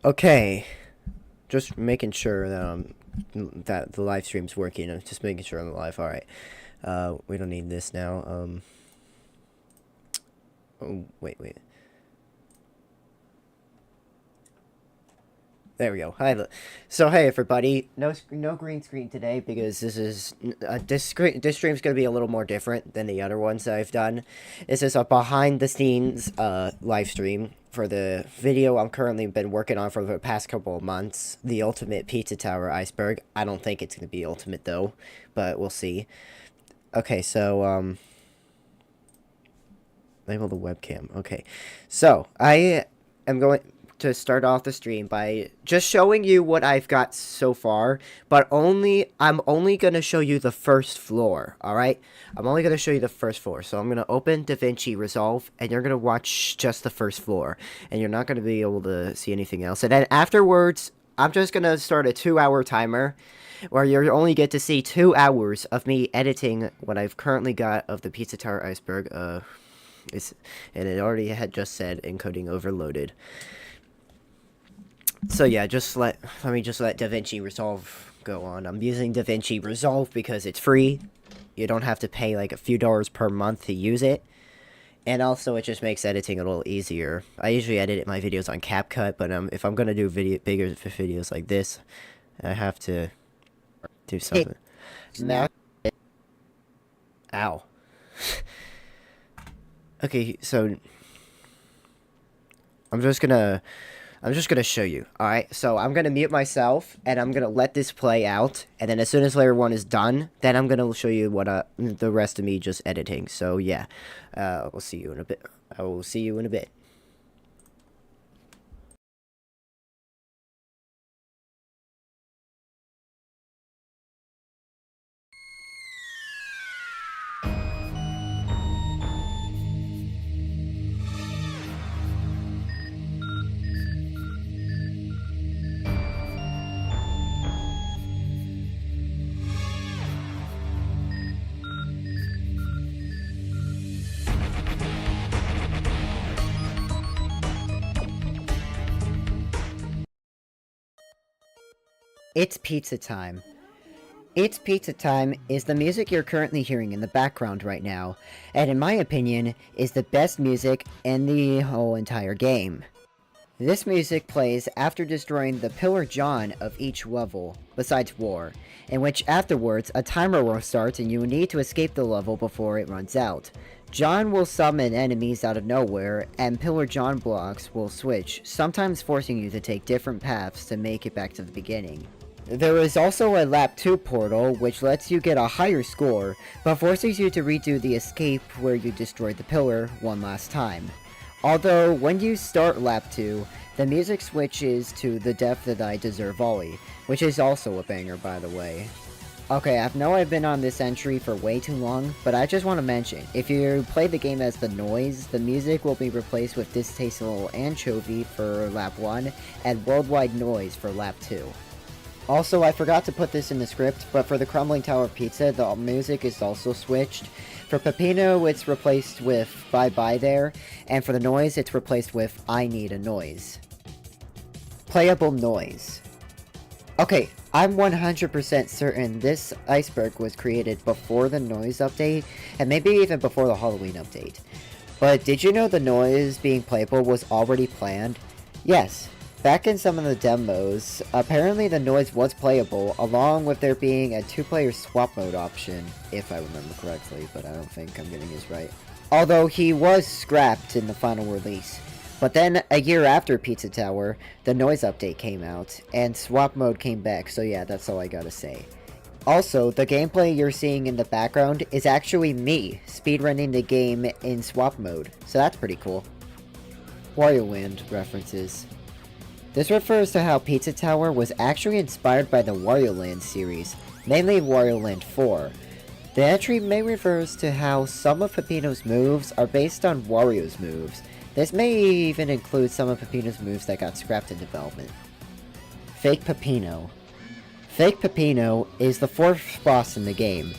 Okay, just making sure that the live stream's working. I'm just making sure I'm live. All right. We don't need this now. Oh, wait. There we go. Hi. So hey everybody. No green screen today because this stream's gonna be a little more different than the other ones that I've done. This is a behind the scenes live stream for the video I'm currently been working on for the past couple of months. The ultimate Pizza Tower Iceberg. I don't think it's gonna be ultimate though, but we'll see. Okay, so label the webcam. Okay, so I am going to start off the stream by just showing you what I've got so far, but I'm only going to show you the first floor, all right? I'm only going to show you the first floor. So I'm going to open DaVinci Resolve, and you're going to watch just the first floor, and you're not going to be able to see anything else. And then afterwards, I'm just going to start a 2-hour timer where you only get to see 2 hours of me editing what I've currently got of the Pizza Tower Iceberg. And it already had just said encoding overloaded. So yeah, let me just let DaVinci Resolve go on. I'm using DaVinci Resolve because it's free. You don't have to pay like a few dollars per month to use it. And also it just makes editing a little easier. I usually edit my videos on CapCut, but if I'm gonna do bigger videos like this, I have to do something. Now, ow. Okay, so I'm just gonna show you. All right, so I'm gonna mute myself and I'm gonna let this play out, and then as soon as layer 1 is done, then I'm gonna show you what the rest of me just editing. So yeah, we'll see you in a bit. I will see you in a bit. It's pizza time. It's Pizza Time is the music you're currently hearing in the background right now, and in my opinion, is the best music in the whole entire game. This music plays after destroying the Pillar John of each level, besides War, in which afterwards a timer will start and you need to escape the level before it runs out. John will summon enemies out of nowhere, and Pillar John blocks will switch, sometimes forcing you to take different paths to make it back to the beginning. There is also a Lap 2 portal, which lets you get a higher score, but forces you to redo the escape where you destroyed the pillar one last time. Although, when you start Lap 2, the music switches to The Death That I Deserve Volley, which is also a banger by the way. Okay, I know I've been on this entry for way too long, but I just want to mention, if you play the game as the noise, the music will be replaced with Distasteful Anchovy for Lap 1, and Worldwide Noise for Lap 2. Also, I forgot to put this in the script, but for the Crumbling Tower Pizza, the music is also switched. For Pepino, it's replaced with Bye Bye There, and for the noise, it's replaced with I Need a Noise. Playable noise. Okay, I'm 100% certain this iceberg was created before the noise update, and maybe even before the Halloween update. But did you know the noise being playable was already planned? Yes. Back in some of the demos, apparently the noise was playable, along with there being a 2-player swap mode option, if I remember correctly, but I don't think I'm getting this right. Although he was scrapped in the final release. But then, a year after Pizza Tower, the noise update came out, and swap mode came back, so yeah, that's all I gotta say. Also, the gameplay you're seeing in the background is actually me, speedrunning the game in swap mode, so that's pretty cool. Wario Land references. This refers to how Pizza Tower was actually inspired by the Wario Land series, mainly Wario Land 4. The entry may refers to how some of Pepino's moves are based on Wario's moves. This may even include some of Pepino's moves that got scrapped in development. Fake Pepino. Fake Pepino is the 4th boss in the game.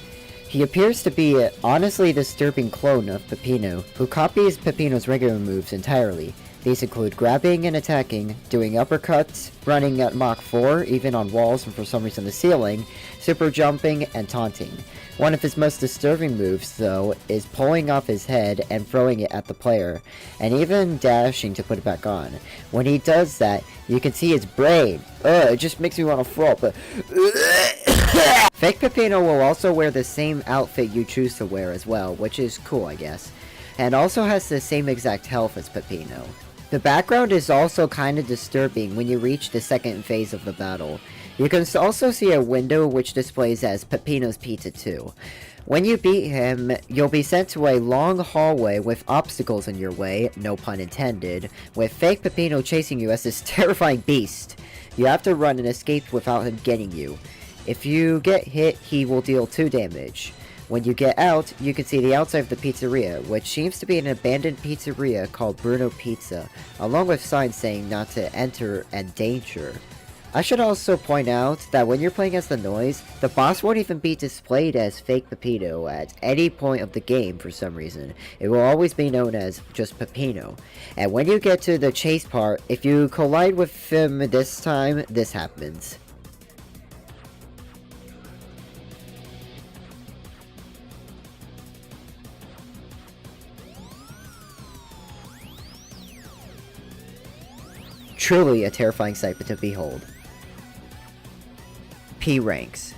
He appears to be an honestly disturbing clone of Pepino, who copies Pepino's regular moves entirely. These include grabbing and attacking, doing uppercuts, running at Mach 4, even on walls and for some reason the ceiling, super jumping, and taunting. One of his most disturbing moves, though, is pulling off his head and throwing it at the player, and even dashing to put it back on. When he does that, you can see his brain. It just makes me want to throw up. Fake Peppino will also wear the same outfit you choose to wear as well, which is cool, I guess, and also has the same exact health as Peppino. The background is also kinda disturbing when you reach the second phase of the battle. You can also see a window which displays as Peppino's Pizza 2. When you beat him, you'll be sent to a long hallway with obstacles in your way, no pun intended, with fake Peppino chasing you as this terrifying beast. You have to run and escape without him getting you. If you get hit, he will deal 2 damage. When you get out, you can see the outside of the pizzeria, which seems to be an abandoned pizzeria called Bruno Pizza, along with signs saying not to enter and danger. I should also point out that when you're playing as the Noise, the boss won't even be displayed as fake Peppino at any point of the game for some reason. It will always be known as just Peppino. And when you get to the chase part, if you collide with him this time, this happens. Truly a terrifying sight to behold. P ranks.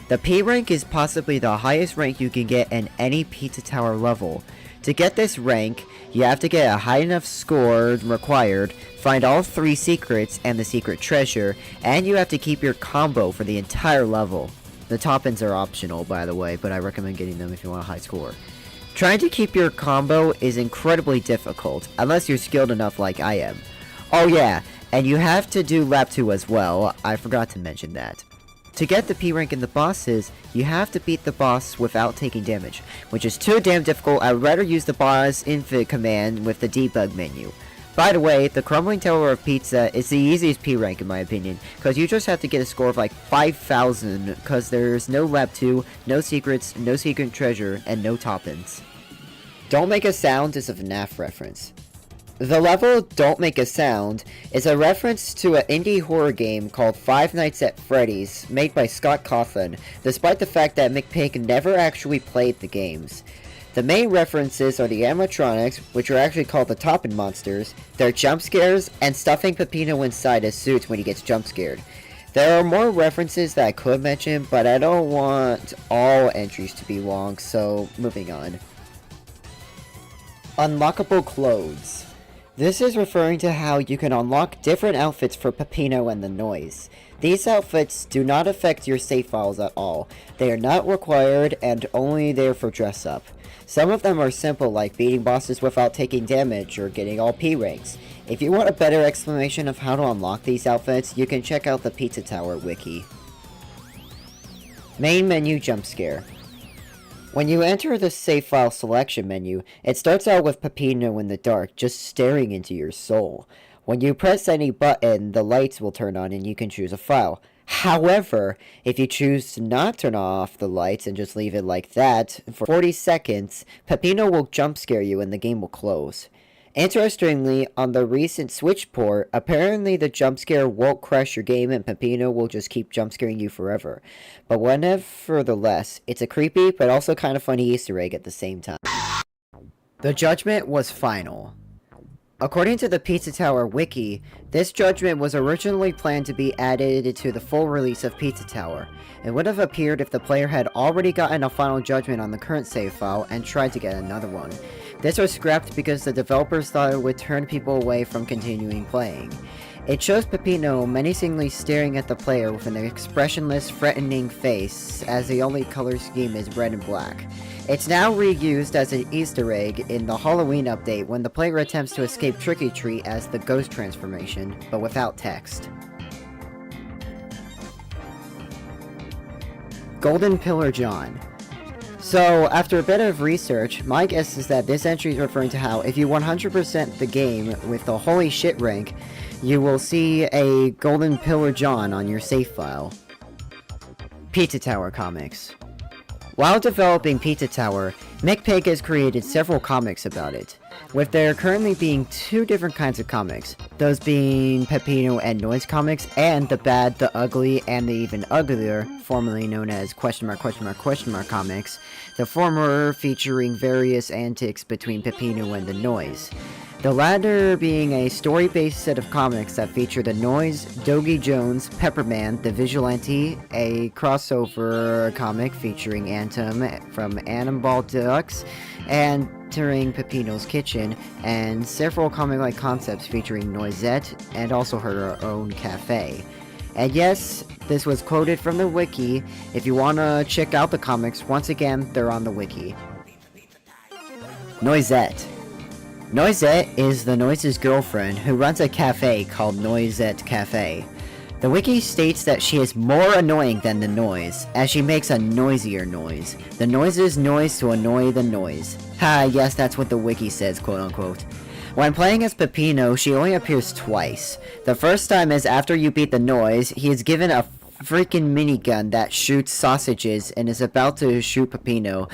The P rank is possibly the highest rank you can get in any Pizza Tower level. To get this rank, you have to get a high enough score required, find all 3 secrets and the secret treasure, and you have to keep your combo for the entire level. The top ends are optional, by the way, but I recommend getting them if you want a high score. Trying to keep your combo is incredibly difficult, unless you're skilled enough like I am. Oh yeah, and you have to do lap 2 as well, I forgot to mention that. To get the P rank in the bosses, you have to beat the boss without taking damage, which is too damn difficult. I'd rather use the boss infinite command with the debug menu. By the way, the Crumbling Tower of Pizza is the easiest P rank in my opinion, because you just have to get a score of like 5,000, because there's no lap 2, no secrets, no secret treasure, and no top-ins. Don't Make a Sound is a FNAF reference. The level Don't Make a Sound is a reference to an indie horror game called Five Nights at Freddy's, made by Scott Cawthon, despite the fact that McPig never actually played the games. The main references are the animatronics, which are actually called the Toppin' Monsters, their jump scares, and stuffing Peppino inside his suit when he gets jump scared. There are more references that I could mention, but I don't want all entries to be long, so moving on. Unlockable clothes. This is referring to how you can unlock different outfits for Peppino and the Noise. These outfits do not affect your save files at all. They are not required and only there for dress up. Some of them are simple, like beating bosses without taking damage or getting all P ranks. If you want a better explanation of how to unlock these outfits, you can check out the Pizza Tower wiki. Main menu jump scare. When you enter the save file selection menu, it starts out with Peppino in the dark, just staring into your soul. When you press any button, the lights will turn on and you can choose a file. However, if you choose to not turn off the lights and just leave it like that, for 40 seconds, Peppino will jump scare you and the game will close. Interestingly, on the recent Switch port, apparently the jump scare won't crash your game and Peppino will just keep jump scaring you forever. But nevertheless, it's a creepy but also kind of funny Easter egg at the same time. The judgment was final. According to the Pizza Tower wiki, this judgment was originally planned to be added to the full release of Pizza Tower. It would have appeared if the player had already gotten a final judgment on the current save file and tried to get another one. This was scrapped because the developers thought it would turn people away from continuing playing. It shows Peppino menacingly staring at the player with an expressionless, threatening face, as the only color scheme is red and black. It's now reused as an Easter egg in the Halloween update when the player attempts to escape Trick or Treat as the ghost transformation, but without text. Golden Pillar John. So, after a bit of research, my guess is that this entry is referring to how if you 100% the game with the holy shit rank, you will see a Golden Pillar John on your save file. Pizza Tower comics. While developing Pizza Tower, McPig has created several comics about it. with there currently being two different kinds of comics, those being Peppino and Noise comics, and the Bad, the Ugly, and the even uglier, formerly known as question mark comics, the former featuring various antics between Peppino and the Noise. The latter being a story-based set of comics that feature the Noise, Dogie Jones, Pepperman, the Vigilante, a crossover comic featuring Atom from Animal Deluxe, and entering Peppino's kitchen, and several comic-like concepts featuring Noisette, and also her own cafe. And yes, this was quoted from the wiki. If you wanna check out the comics, once again, they're on the wiki. Noisette. Noisette is the Noise's girlfriend who runs a cafe called Noisette Cafe. The wiki states that she is more annoying than the Noise, as she makes a noisier noise. The Noise's noise to annoy the Noise. Ha, yes, that's what the wiki says, quote unquote. When playing as Peppino, she only appears twice. The first time is after you beat the Noise, he is given a freaking minigun that shoots sausages and is about to shoot Peppino.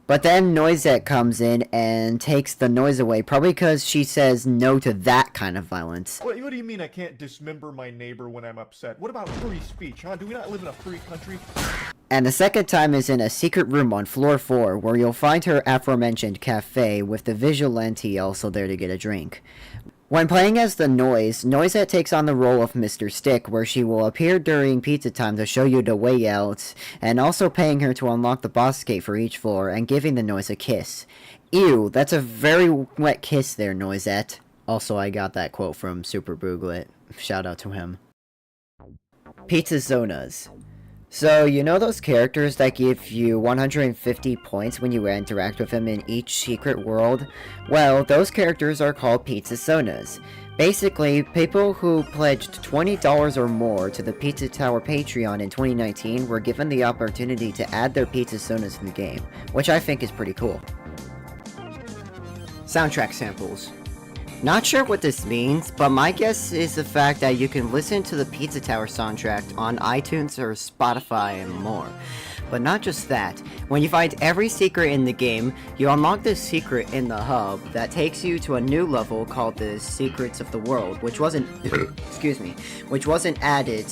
But then Noisette comes in and takes the Noise away, probably because she says no to that kind of violence. What do you mean I can't dismember my neighbor when I'm upset? What about free speech, huh? Do we not live in a free country? And the second time is in a secret room on floor 4, where you'll find her aforementioned cafe, with the Vigilante also there to get a drink. When playing as the Noise, Noisette takes on the role of Mr. Stick, where she will appear during pizza time to show you the way out, and also paying her to unlock the boss gate for each floor, and giving the Noise a kiss. Ew, that's a very wet kiss there, Noisette. Also, I got that quote from Super Booglet. Shout out to him. Pizza Zonas. So, you know those characters that give you 150 points when you interact with them in each secret world? Well, those characters are called Pizza Zonas. Basically, people who pledged $20 or more to the Pizza Tower Patreon in 2019 were given the opportunity to add their Pizza Zonas in the game, which I think is pretty cool. Soundtrack samples. Not sure what this means, but my guess is the fact that you can listen to the Pizza Tower soundtrack on iTunes or Spotify and more. But not just that, when you find every secret in the game, you unlock this secret in the hub that takes you to a new level called the Secrets of the World, which wasn't which wasn't added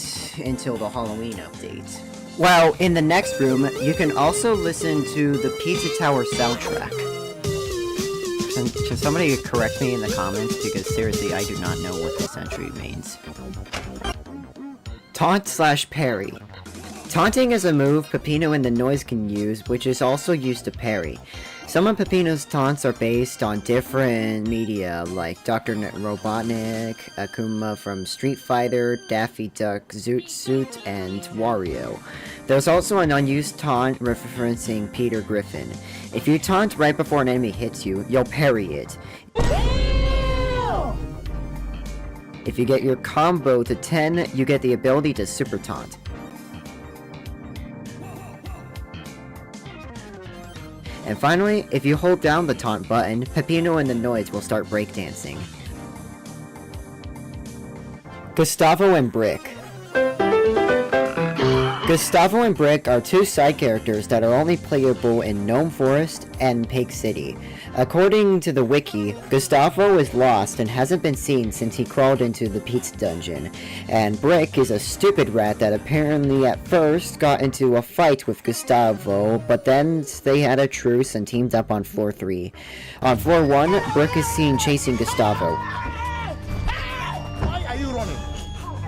until the Halloween update. Well, in the next room, you can also listen to the Pizza Tower soundtrack. Can somebody correct me in the comments, because seriously, I do not know what this entry means. Taunt/parry. Taunting is a move Peppino and the Noise can use, which is also used to parry. Some of Peppino's taunts are based on different media, like Dr. Robotnik, Akuma from Street Fighter, Daffy Duck, Zoot Suit, and Wario. There's also an unused taunt referencing Peter Griffin. If you taunt right before an enemy hits you, you'll parry it. If you get your combo to 10, you get the ability to super taunt. And finally, if you hold down the taunt button, Peppino and the Noise will start breakdancing. Gustavo and Brick. Gustavo and Brick are two side characters that are only playable in Gnome Forest and Pig City. According to the wiki, Gustavo is lost and hasn't been seen since he crawled into the pizza dungeon, and Brick is a stupid rat that apparently at first got into a fight with Gustavo, but then they had a truce and teamed up on floor 3. On floor 1, Brick is seen chasing Gustavo. Why are you running?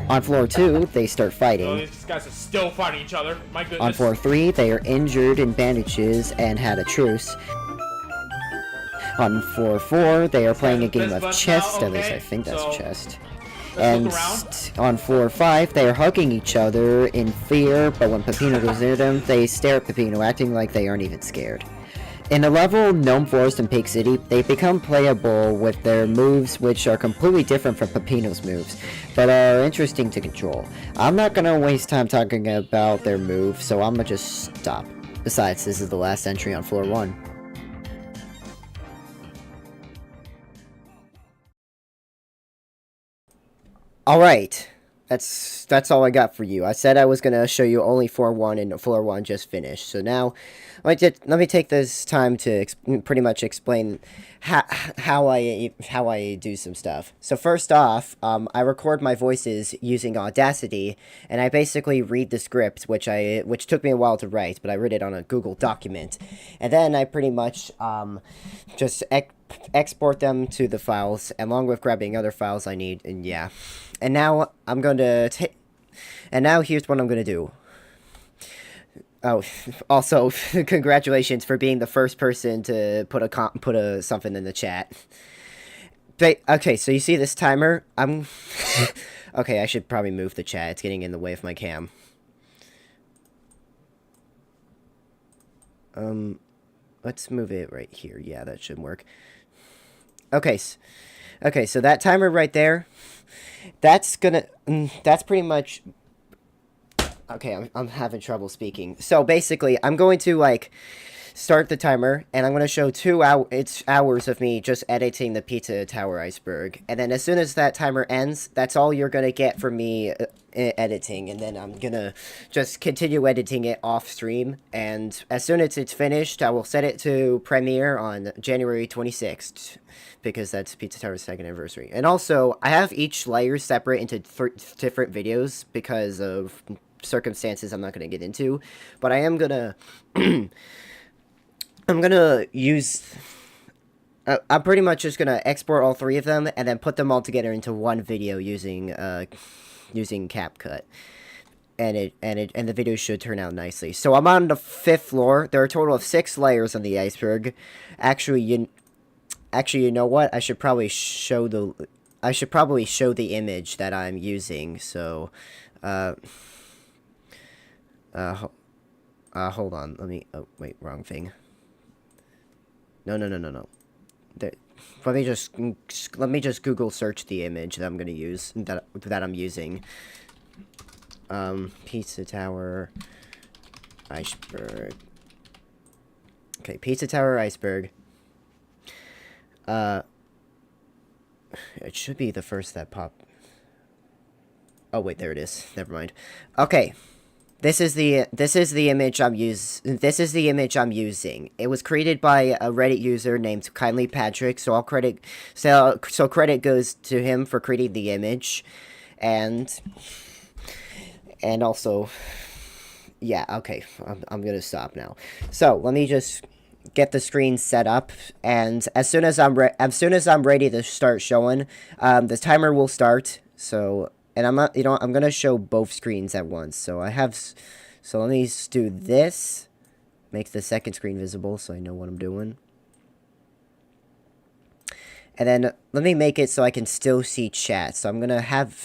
On floor 2, they start fighting. These guys are still fighting each other. My goodness. On floor 3, they are injured in bandages and had a truce. On floor 4, they are playing a game of chess, at least I think that's chess. And on floor 5, they are hugging each other in fear, but when Peppino goes near them, they stare at Peppino, acting like they aren't even scared. In the level Gnome Forest and Pig City, they become playable with their moves, which are completely different from Peppino's moves, but are interesting to control. I'm not gonna waste time talking about their moves, so I'm gonna just stop. Besides, this is the last entry on floor 1. Alright, that's all I got for you. I said I was gonna show you only floor 1, and floor 1 just finished. So now, let me take this time to pretty much explain how I do some stuff. So first off, I record my voices using Audacity, and I basically read the script, which took me a while to write, but I read it on a Google document, and then I pretty much just export them to the files, along with grabbing other files I need, and yeah. And now I'm going to take. And now here's what I'm going to do. Oh, also, congratulations for being the first person to put a something in the chat. Okay, so you see this timer? Okay, I should probably move the chat. It's getting in the way of my cam. Let's move it right here. Yeah, that should work. Okay, so that timer right there, that's pretty much. Okay, I'm having trouble speaking. So basically, I'm going to like start the timer, and I'm going to show it's hours of me just editing the Pizza Tower Iceberg, and then as soon as that timer ends, that's all you're going to get from me editing, and then I'm going to just continue editing it off stream, and as soon as it's finished, I will set it to premiere on January 26th, because that's Pizza Tower's 2nd anniversary. And also, I have each layer separate into different videos because of circumstances I'm not going to get into, but I am going to I'm gonna use. I'm pretty much just gonna export all 3 of them and then put them all together into one video using CapCut, and the video should turn out nicely. So I'm on the 5th floor. There are a total of 6 layers on the iceberg. Actually, you know what? I should probably show the image that I'm using. So, hold on. Let me. Oh, wait, wrong thing. No. Let me just Google search the image that I'm gonna use, that I'm using. Pizza Tower Iceberg. Okay, Pizza Tower Iceberg. It should be the first that popped. Oh wait, there it is. Never mind. Okay. This is the image I'm using. It was created by a Reddit user named Kindly Patrick, so credit goes to him for creating the image, and also, yeah, okay, I'm gonna stop now. So let me just get the screen set up, and as soon as I'm ready to start showing, the timer will start. So. And I'm gonna show both screens at once. So let me do this. Make the second screen visible so I know what I'm doing. And then let me make it so I can still see chat. So I'm gonna have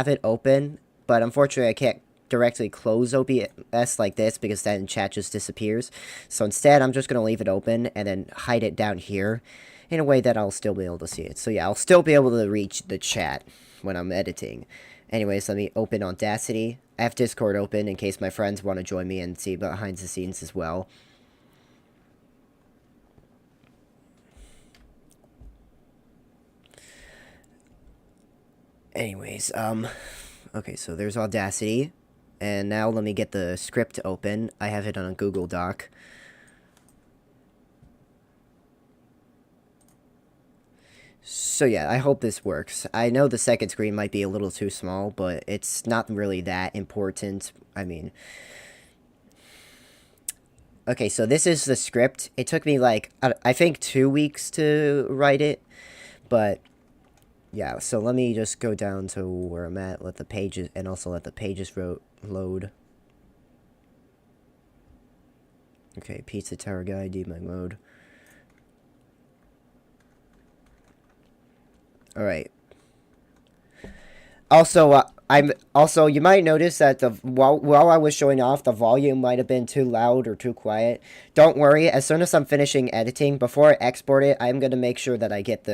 it open, but unfortunately I can't directly close OBS like this because then chat just disappears. So instead I'm just gonna leave it open and then hide it down here in a way that I'll still be able to see it. So yeah, I'll still be able to reach the chat when I'm editing. Anyways, let me open Audacity. I have Discord open in case my friends want to join me and see behind the scenes as well. Anyways, okay, so there's Audacity. And now let me get the script open. I have it on a Google Doc. So yeah, I hope this works. I know the second screen might be a little too small, but it's not really that important. I mean... Okay, so this is the script. It took me like, I think 2 weeks to write it. But, yeah, so let me just go down to where I'm at, let the pages load. Okay, Pizza Tower Guide, debug mode. Alright. Also, you might notice that while I was showing off, the volume might have been too loud or too quiet. Don't worry, as soon as I'm finishing editing, before I export it, I'm gonna make sure that I get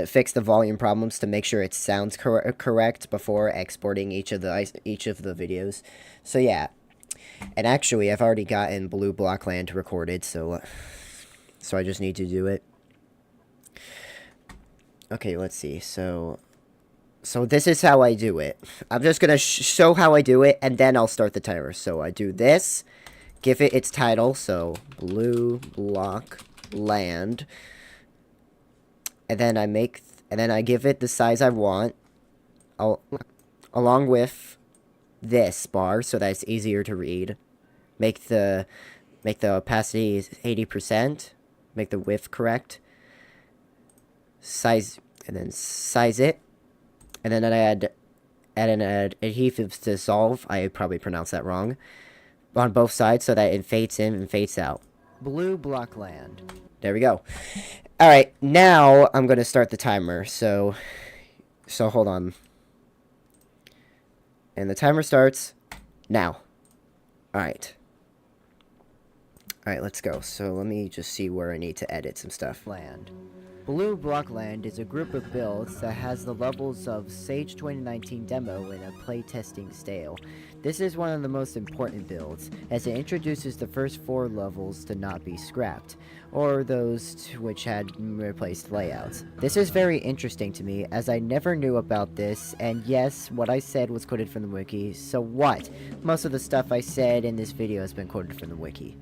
fix the volume problems to make sure it sounds correct before exporting each of the videos. So yeah. And actually, I've already gotten Blue Blockland recorded, so I just need to do it. Okay, let's see. So this is how I do it. I'm just gonna show how I do it, and then I'll start the timer. So I do this, give it its title, so Blue Block Land, and then I give it the size I want, along with this bar, so that it's easier to read. Make the opacity 80%. Make the width correct. Size it. And then I add an adhesive dissolve. I probably pronounced that wrong. On both sides so that it fades in and fades out. Blue block land. There we go. Alright, now I'm going to start the timer. So hold on. And the timer starts now. Alright. Alright, let's go. So let me just see where I need to edit some stuff. Land. Blue Block Land is a group of builds that has the levels of Sage 2019 demo in a playtesting style. This is one of the most important builds, as it introduces the first 4 levels to not be scrapped, or those which had replaced layouts. This is very interesting to me, as I never knew about this, and yes, what I said was quoted from the wiki, so what? Most of the stuff I said in this video has been quoted from the wiki.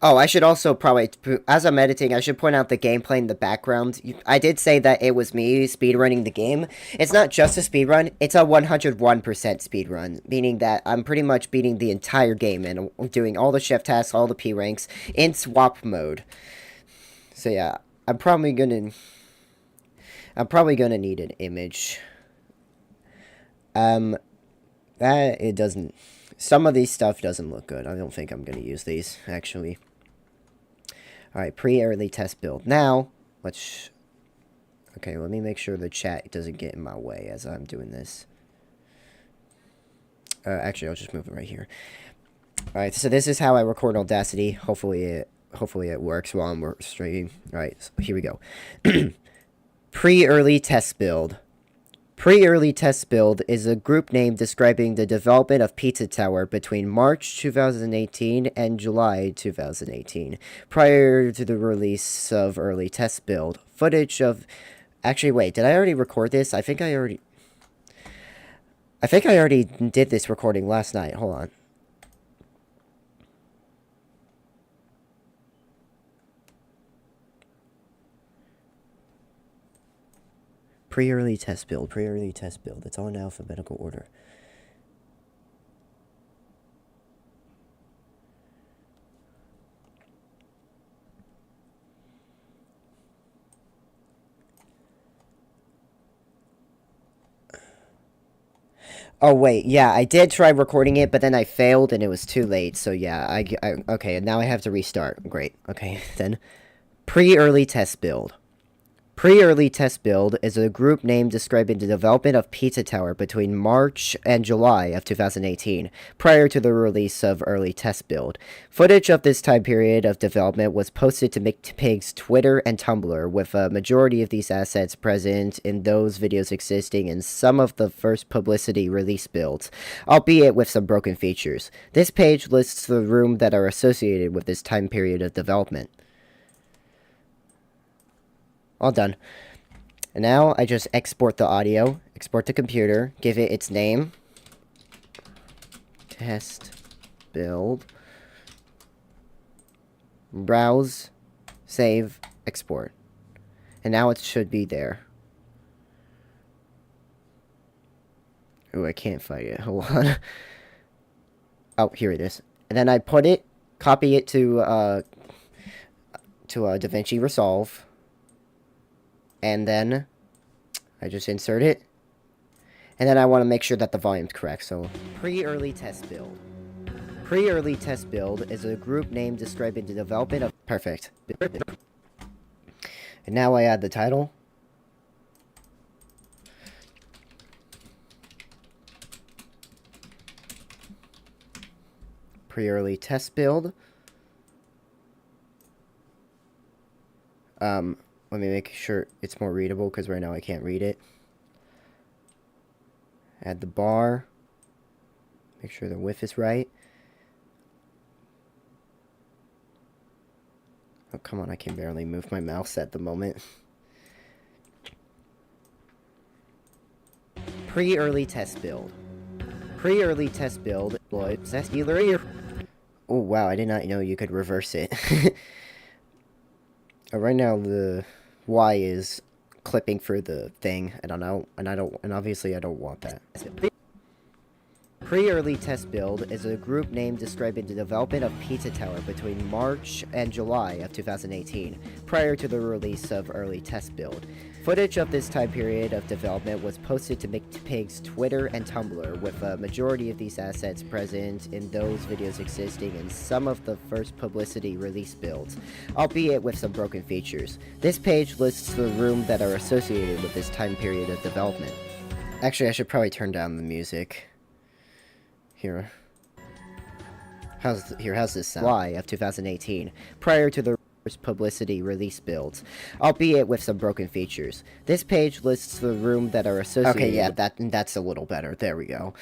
Oh, I should also probably, as I'm editing, I should point out the gameplay in the background. I did say that it was me speedrunning the game. It's not just a speedrun, it's a 101% speedrun, meaning that I'm pretty much beating the entire game and doing all the chef tasks, all the P ranks, in swap mode. So yeah, I'm probably gonna need an image. It doesn't, some of these stuff doesn't look good. I don't think I'm gonna use these, actually. Alright, pre-early test build. Now, okay, let me make sure the chat doesn't get in my way as I'm doing this. Actually, I'll just move it right here. Alright, so this is how I record Audacity. Hopefully it works while I'm streaming. Alright, so here we go. Pre-early test build. Pre-early test build is a group name describing the development of Pizza Tower between March 2018 and July 2018, prior to the release of early test build. Footage of... Actually, wait, did I already record this? I think I already did this recording last night. Hold on. Pre-early test build. It's all in alphabetical order. Oh, wait, yeah, I did try recording it, but then I failed and it was too late, so yeah, okay, now I have to restart. Great, okay, then. Pre-early test build. Pre-early test build is a group name describing the development of Pizza Tower between March and July of 2018, prior to the release of early test build. Footage of this time period of development was posted to McPig's Twitter and Tumblr, with a majority of these assets present in those videos existing in some of the first publicity release builds, albeit with some broken features. This page lists the rooms that are associated with this time period of development. All done. And now I just export the audio, export to computer, give it its name, test, build, browse, save, export. And now it should be there. Ooh, I can't find it. Hold on. Oh, here it is. And then I copy it to DaVinci Resolve. And then I just insert it. And then I want to make sure that the volume's correct. So, pre-early test build. Pre-early test build is a group name describing the development of... Perfect. And now I add the title. Pre-early test build. Let me make sure it's more readable, because right now I can't read it. Add the bar. Make sure the width is right. Oh, come on, I can barely move my mouse at the moment. Pre-early test build. Pre-early test build. Oh wow, I did not know you could reverse it. Right now the Y is clipping through the thing. I don't know, and obviously I don't want that. Pre-early test build is a group name describing the development of Pizza Tower between March and July of 2018, prior to the release of early test build. Footage of this time period of development was posted to McPig's Twitter and Tumblr, with a majority of these assets present in those videos existing in some of the first publicity release builds, albeit with some broken features. This page lists the rooms that are associated with this time period of development. Actually, I should probably turn down the music. Here. How's this sound? July of 2018, prior to the first publicity release builds, albeit with some broken features. This page lists the rooms that are associated. Okay, yeah, that's a little better. There we go.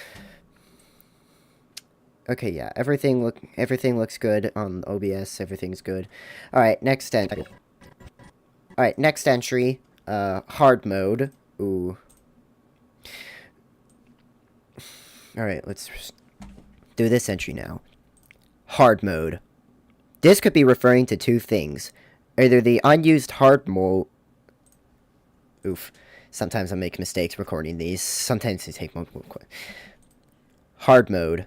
Okay, yeah, everything looks good on OBS. Everything's good. All right, next entry. All right, next entry. Hard mode. Ooh. All right, let's do this entry now. Hard mode. This could be referring to two things. Either the unused hard mode... Oof. Sometimes I make mistakes recording these. Sometimes they take more... Hard mode.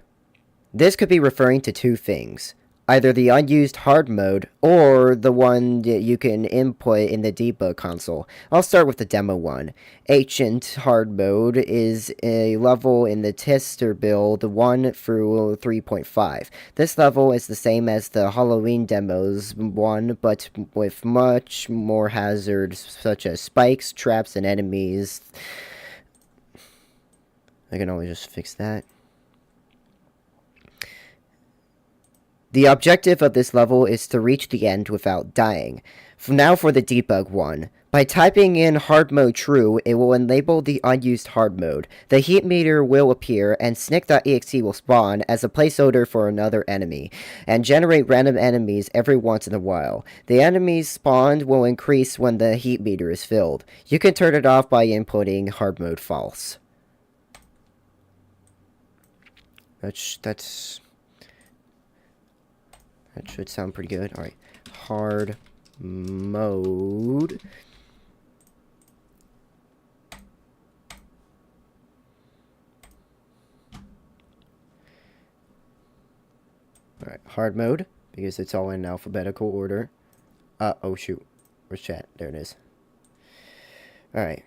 This could be referring to two things. Either the unused hard mode, or the one that you can input in the debug console. I'll start with the demo one. Ancient hard mode is a level in the tester build 1 through 3.5. This level is the same as the Halloween demos 1, but with much more hazards, such as spikes, traps, and enemies. I can always just fix that. The objective of this level is to reach the end without dying. Now for the debug one. By typing in hard mode true, it will enable the unused hard mode. The heat meter will appear, and snick.exe will spawn as a placeholder for another enemy, and generate random enemies every once in a while. The enemies spawned will increase when the heat meter is filled. You can turn it off by inputting hard mode false. That should sound pretty good. Alright. Hard mode. Alright. Hard mode. Because it's all in alphabetical order. Oh shoot. Where's chat? There it is. Alright.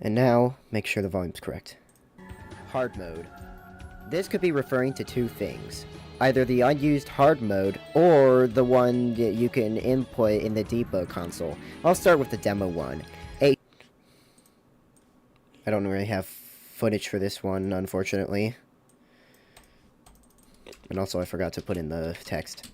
And now, make sure the volume's correct. Hard mode. This could be referring to two things. Either the unused hard mode, or the one that you can input in the debug console. I'll start with the demo one. I don't really have footage for this one, unfortunately. And also I forgot to put in the text.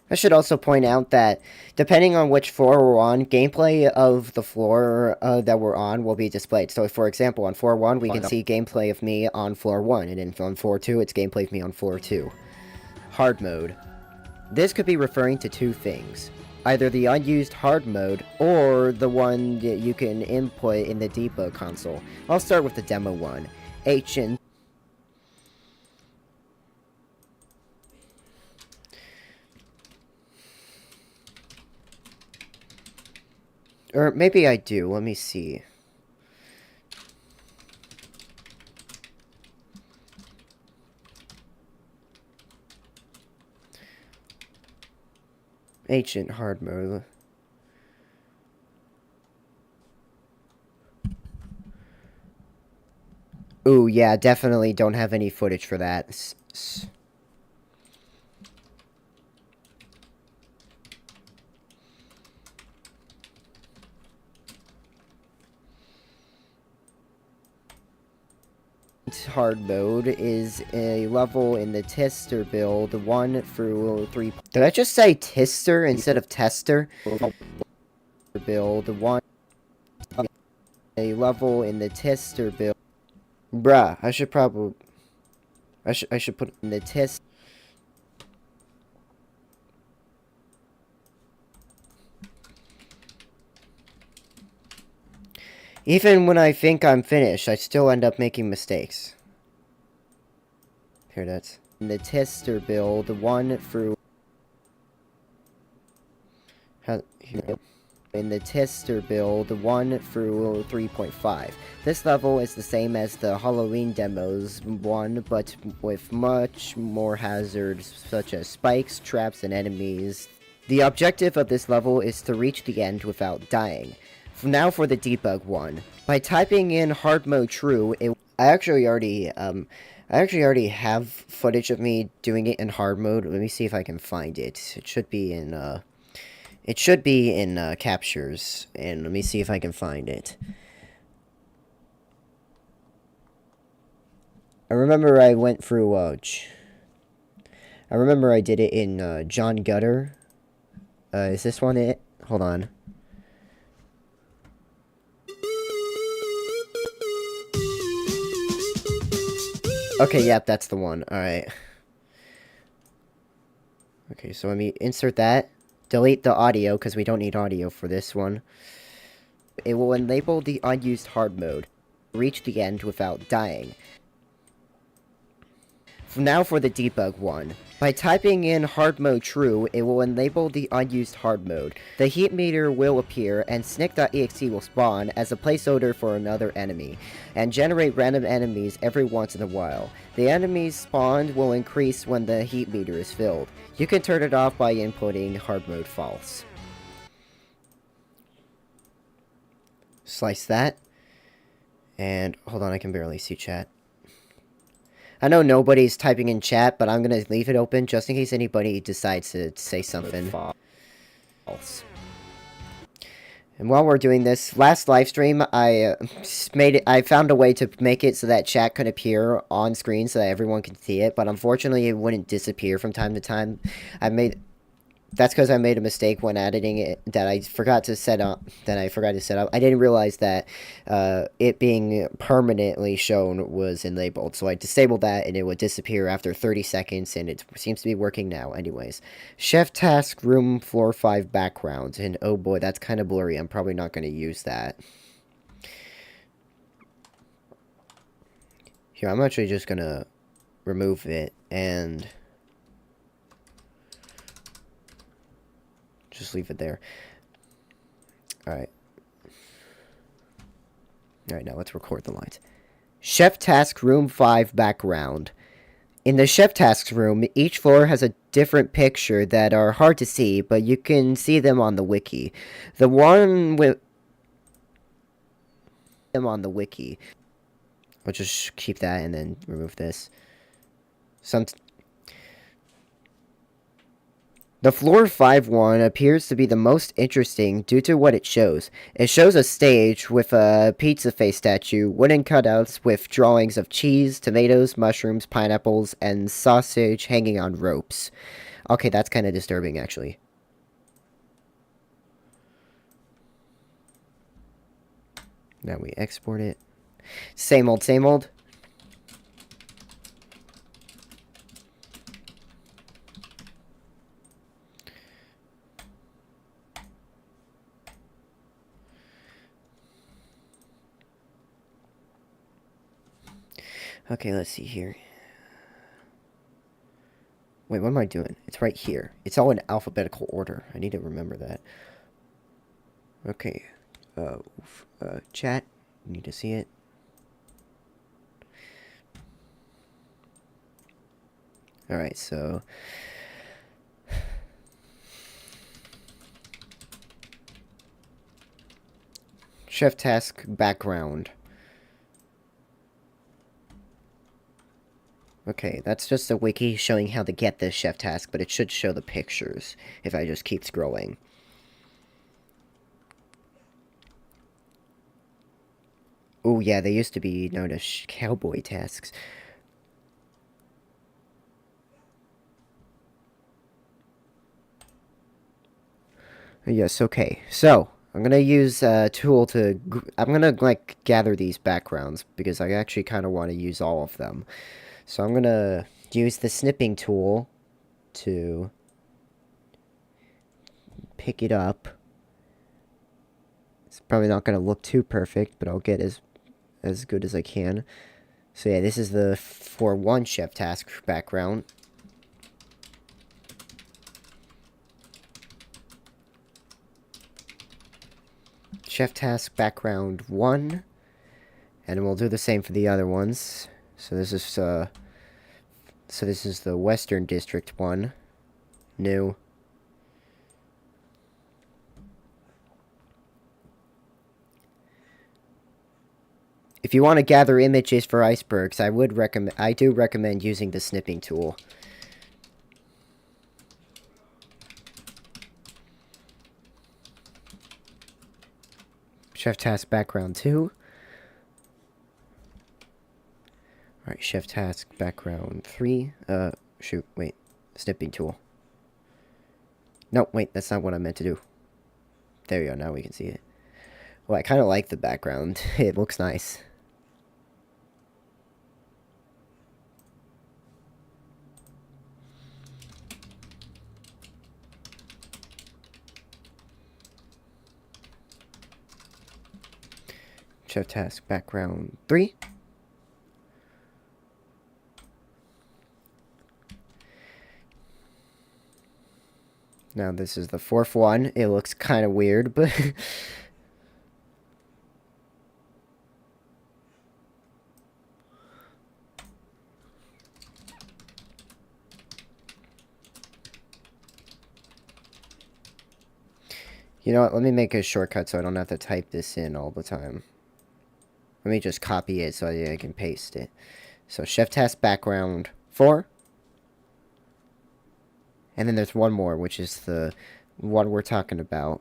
I should also point out that, depending on which floor we're on, gameplay of the floor that we're on will be displayed. So, for example, on floor 1, we can see gameplay of me on floor 1, and then on floor 2, it's gameplay of me on floor 2. Hard mode. This could be referring to two things. Either the unused hard mode, or the one that you can input in the debug console. I'll start with the demo one. Ancient. Or maybe I do. Let me see. Ancient hard mode. Ooh, yeah, definitely don't have any footage for that. Hard mode is a level in the tester build 1 through 3. Did I just say tester instead of tester? Build 1. a level in the tester build. Bruh, I should put in the test. Even when I think I'm finished, I still end up making mistakes. Here, that's in the tester build 1 through. In the tester build 1 through 3.5. This level is the same as the Halloween demos 1, but with much more hazards such as spikes, traps, and enemies. The objective of this level is to reach the end without dying. Now for the debug one. By typing in hard mode true, I actually already have footage of me doing it in hard mode. Let me see if I can find it. It should be in captures, and let me see if I can find it. I remember I went through, I remember I did it in, John Gutter. Is this one it? Hold on. Okay, yep, that's the one. Alright. Okay, so let me insert that. Delete the audio, because we don't need audio for this one. It will enable the unused hard mode. Reach the end without dying. Now for the debug one. By typing in hard mode true, it will enable the unused hard mode. The heat meter will appear, and snick.exe will spawn as a placeholder for another enemy, and generate random enemies every once in a while. The enemies spawned will increase when the heat meter is filled. You can turn it off by inputting hard mode false. Slice that. And hold on, I can barely see chat. I know nobody's typing in chat, but I'm gonna leave it open just in case anybody decides to say something false. And while we're doing this, last live stream, I found a way to make it so that chat could appear on screen so that everyone could see it, but unfortunately it wouldn't disappear from time to time. That's because I made a mistake when editing it that I forgot to set up. I didn't realize that it being permanently shown was enabled. So I disabled that and it would disappear after 30 seconds, and it seems to be working now. Anyways, chef task room floor 5 background, and oh boy, that's kind of blurry. I'm probably not going to use that. Here, I'm actually just going to remove it and just leave it there. Alright. Alright, now let's record the lines. Chef Task Room 5 background. In the Chef Tasks room, each floor has a different picture that are hard to see, but you can see them on the wiki. The one with them on the wiki. I'll just keep that and then remove this. The Floor 5 one appears to be the most interesting due to what it shows. It shows a stage with a pizza face statue, wooden cutouts with drawings of cheese, tomatoes, mushrooms, pineapples, and sausage hanging on ropes. Okay, that's kind of disturbing, actually. Now we export it. Same old, same old. Okay, let's see here. Wait, what am I doing? It's right here. It's all in alphabetical order. I need to remember that. Okay. Chat. You need to see it. Alright, so... Chef task background. Okay, that's just a wiki showing how to get this chef task, but it should show the pictures if I just keep scrolling. Oh yeah, they used to be known as cowboy tasks. Yes, okay. So, I'm gonna use a tool to... I'm gonna, like, gather these backgrounds, because I actually kind of want to use all of them. So I'm gonna use the snipping tool to pick it up. It's probably not gonna look too perfect, but I'll get as good as I can. So yeah, this is the for one chef task background. Chef task background 1, and we'll do the same for the other ones. So this is the Western District one, new. If you want to gather images for icebergs, I do recommend using the snipping tool. Chef task background 2. Alright, chef task background 3. Shoot, wait. Snipping tool. No, wait, that's not what I meant to do. There we go, now we can see it. Well, I kind of like the background. It looks nice. Chef task background 3. Now this is the 4th one. It looks kind of weird, but... You know what, let me make a shortcut so I don't have to type this in all the time. Let me just copy it so I can paste it. So, chef task background 4. And then there's one more, which is the one we're talking about.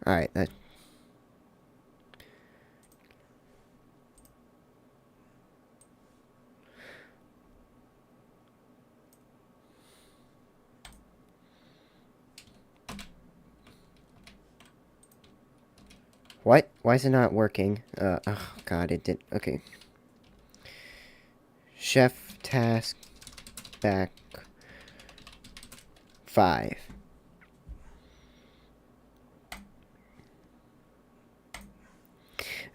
Alright, that... What? Why is it not working? Oh god, it did. Okay. Chef task back 5.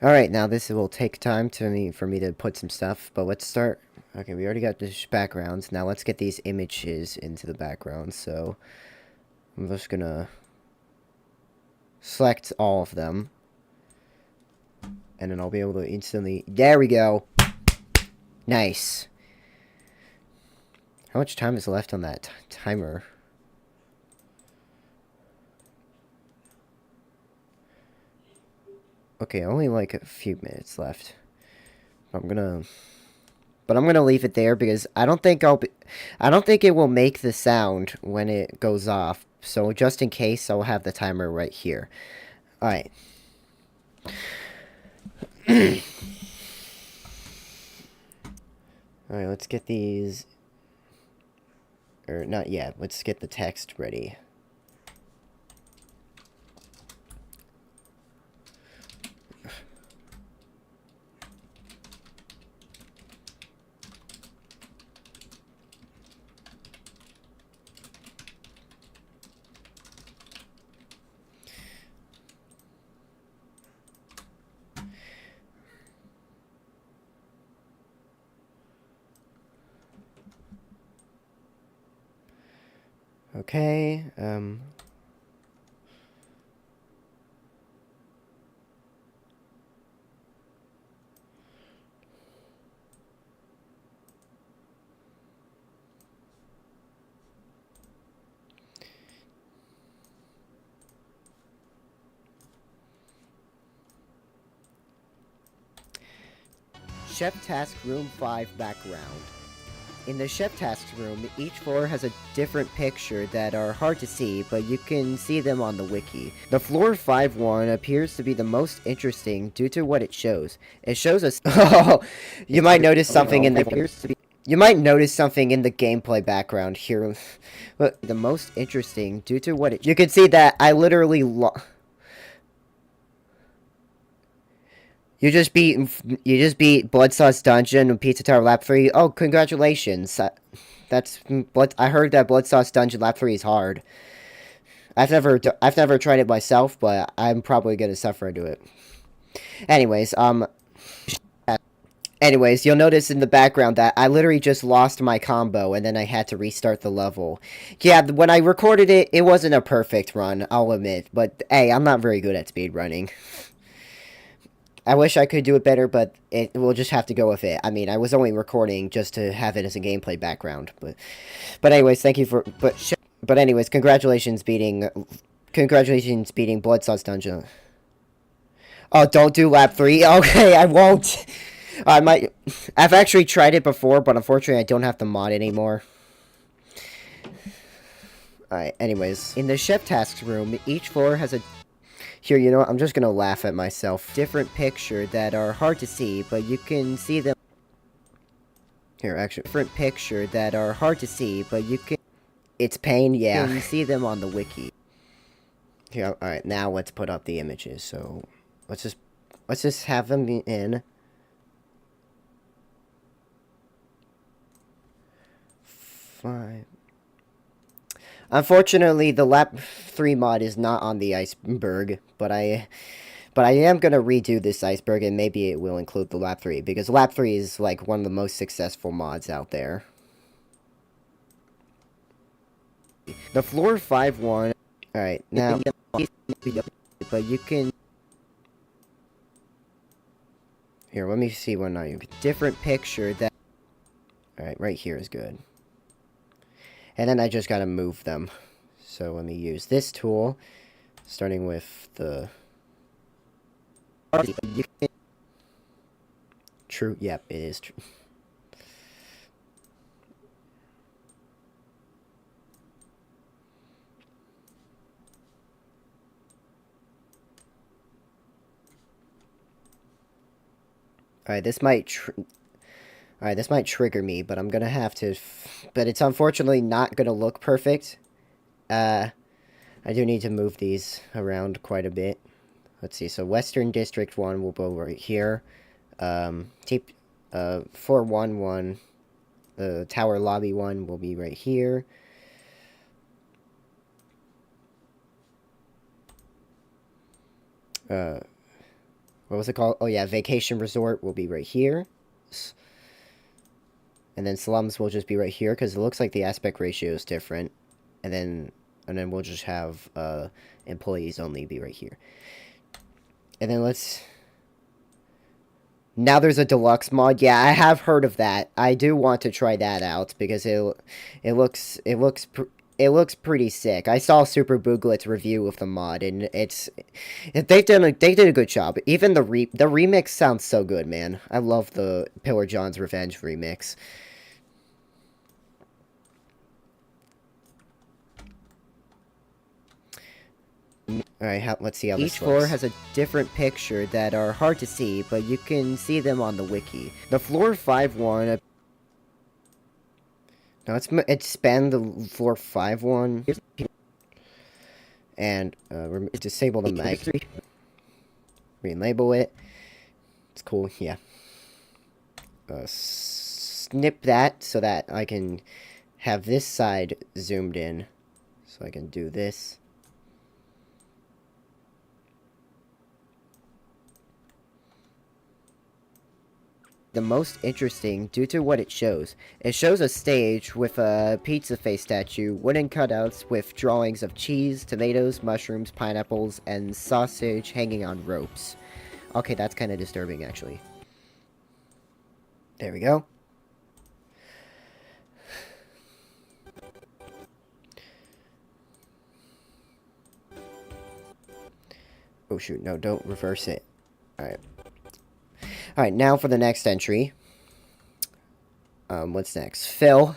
Alright, now this will take time for me to put some stuff, but let's start. Okay, we already got the backgrounds. Now let's get these images into the background. So I'm just gonna select all of them. And then I'll be able to instantly... There we go! Nice. How much time is left on that timer? Okay, only like a few minutes left. I'm gonna leave it there because I don't think it will make the sound when it goes off. So just in case, I'll have the timer right here. Alright. Alright, let's get these... Or, not yet. Let's get the text ready. Okay, Chef Task Room 5 background. In the Chef Task Room, each floor has a different picture that are hard to see, but you can see them on the wiki. The Floor 5 one appears to be the most interesting due to what it shows. It shows us... Oh, you might notice something in the... You might notice something in the gameplay background here. But the most interesting, due to what you can see that I literally you just beat Bloodsauce Dungeon and Pizza Tower Lap 3. Oh, congratulations. I heard that Bloodsauce Dungeon Lap 3 is hard. I've never tried it myself, but I'm probably gonna suffer into it. Anyways, you'll notice in the background that I literally just lost my combo and then I had to restart the level. Yeah, when I recorded it, it wasn't a perfect run, I'll admit, but hey, I'm not very good at speedrunning. I wish I could do it better, but we'll just have to go with it. I mean, I was only recording just to have it as a gameplay background, but anyways, thank you for but anyways, congratulations beating Bloodsauce Dungeon. Oh, don't do lap 3? Okay, I won't. I've actually tried it before, but unfortunately I don't have the mod anymore. Alright, anyways. In the chef tasks room, each floor has a... Here, you know what? I'm just gonna laugh at myself. Different picture that are hard to see, but you can see them... Here, actually. Different picture that are hard to see, but you can... It's pain, yeah. You can see them on the wiki. Here, alright, now let's put up the images, so... Let's just have them in... Fine. Unfortunately, the lap 3 mod is not on the iceberg, but I am gonna redo this iceberg, and maybe it will include the lap 3, because lap 3 is like one of the most successful mods out there. The floor 5-1. Alright, now, but you can... Here, let me see one now. Different picture that... Alright, right here is good. And then I just gotta move them. So let me use this tool, starting with the... True, yep, it is true. Alright, this might trigger me, but I'm gonna have to... But it's unfortunately not gonna look perfect. I do need to move these around quite a bit. Let's see, so Western District 1 will go right here. 411, the Tower Lobby 1 will be right here. What was it called? Oh yeah, Vacation Resort will be right here. And then Slums will just be right here, because it looks like the aspect ratio is different. And then we'll just have Employees Only be right here. And then let's... Now there's a deluxe mod. Yeah, I have heard of that. I do want to try that out, because it looks pretty sick. I saw Super Booglet's review of the mod, and they did a good job. Even the remix sounds so good, man. I love the Pillar John's Revenge remix. Alright, let's see how this looks. Each floor has a different picture that are hard to see, but you can see them on the wiki. The floor 5-1... Now let's expand the floor 5-1. And disable the mag. Relabel it. It's cool, yeah. Snip that so that I can have this side zoomed in. So I can do this. The most interesting due to what it shows. It shows a stage with a pizza face statue, wooden cutouts with drawings of cheese, tomatoes, mushrooms, pineapples, and sausage hanging on ropes. Okay, that's kind of disturbing, actually. There we go. Oh shoot, no, don't reverse it. Alright. Alright, now for the next entry. What's next? Phil.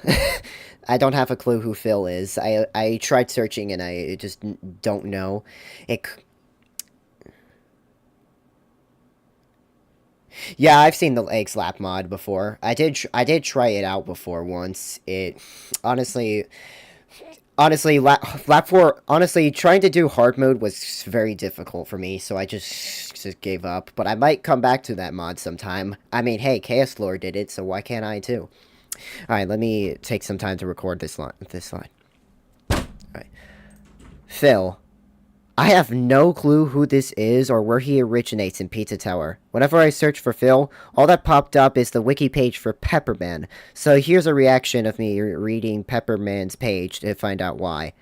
I don't have a clue who Phil is. I tried searching and I just don't know. Yeah, I've seen the egg slap mod before. I did try it out before once. It honestly honestly lap 4 honestly trying to do hard mode was very difficult for me, so I just gave up. But I might come back to that mod sometime. I mean, hey, Chaos Lord did it, so why can't I too? All right, let me take some time to record this line. All right. Phil, I have no clue who this is or where he originates in Pizza Tower. Whenever I search for Phil, all that popped up is the wiki page for Pepperman. So here's a reaction of me reading Pepperman's page to find out why.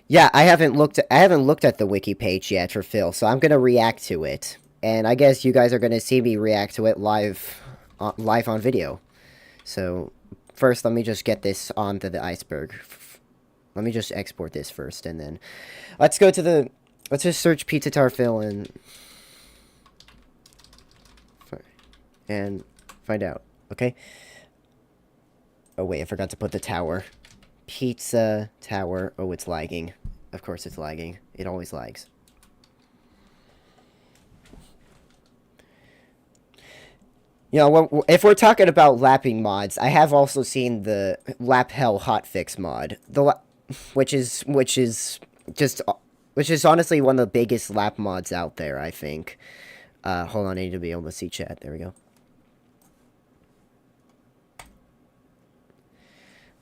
Yeah, I haven't looked at the wiki page yet for Phil, so I'm gonna react to it. And I guess you guys are gonna see me react to it live on video. So first, let me just get this onto the iceberg. Let me just export this first, and then let's just search Pizza Tower Phil and find out. Okay. Oh wait, I forgot to put the tower. Pizza Tower. Oh, it's lagging. Of course, it's lagging. It always lags. You know, if we're talking about lapping mods, I have also seen the Lap Hell hotfix mod. Which is honestly one of the biggest lap mods out there, I think. Hold on, I need to be able to see chat. There we go.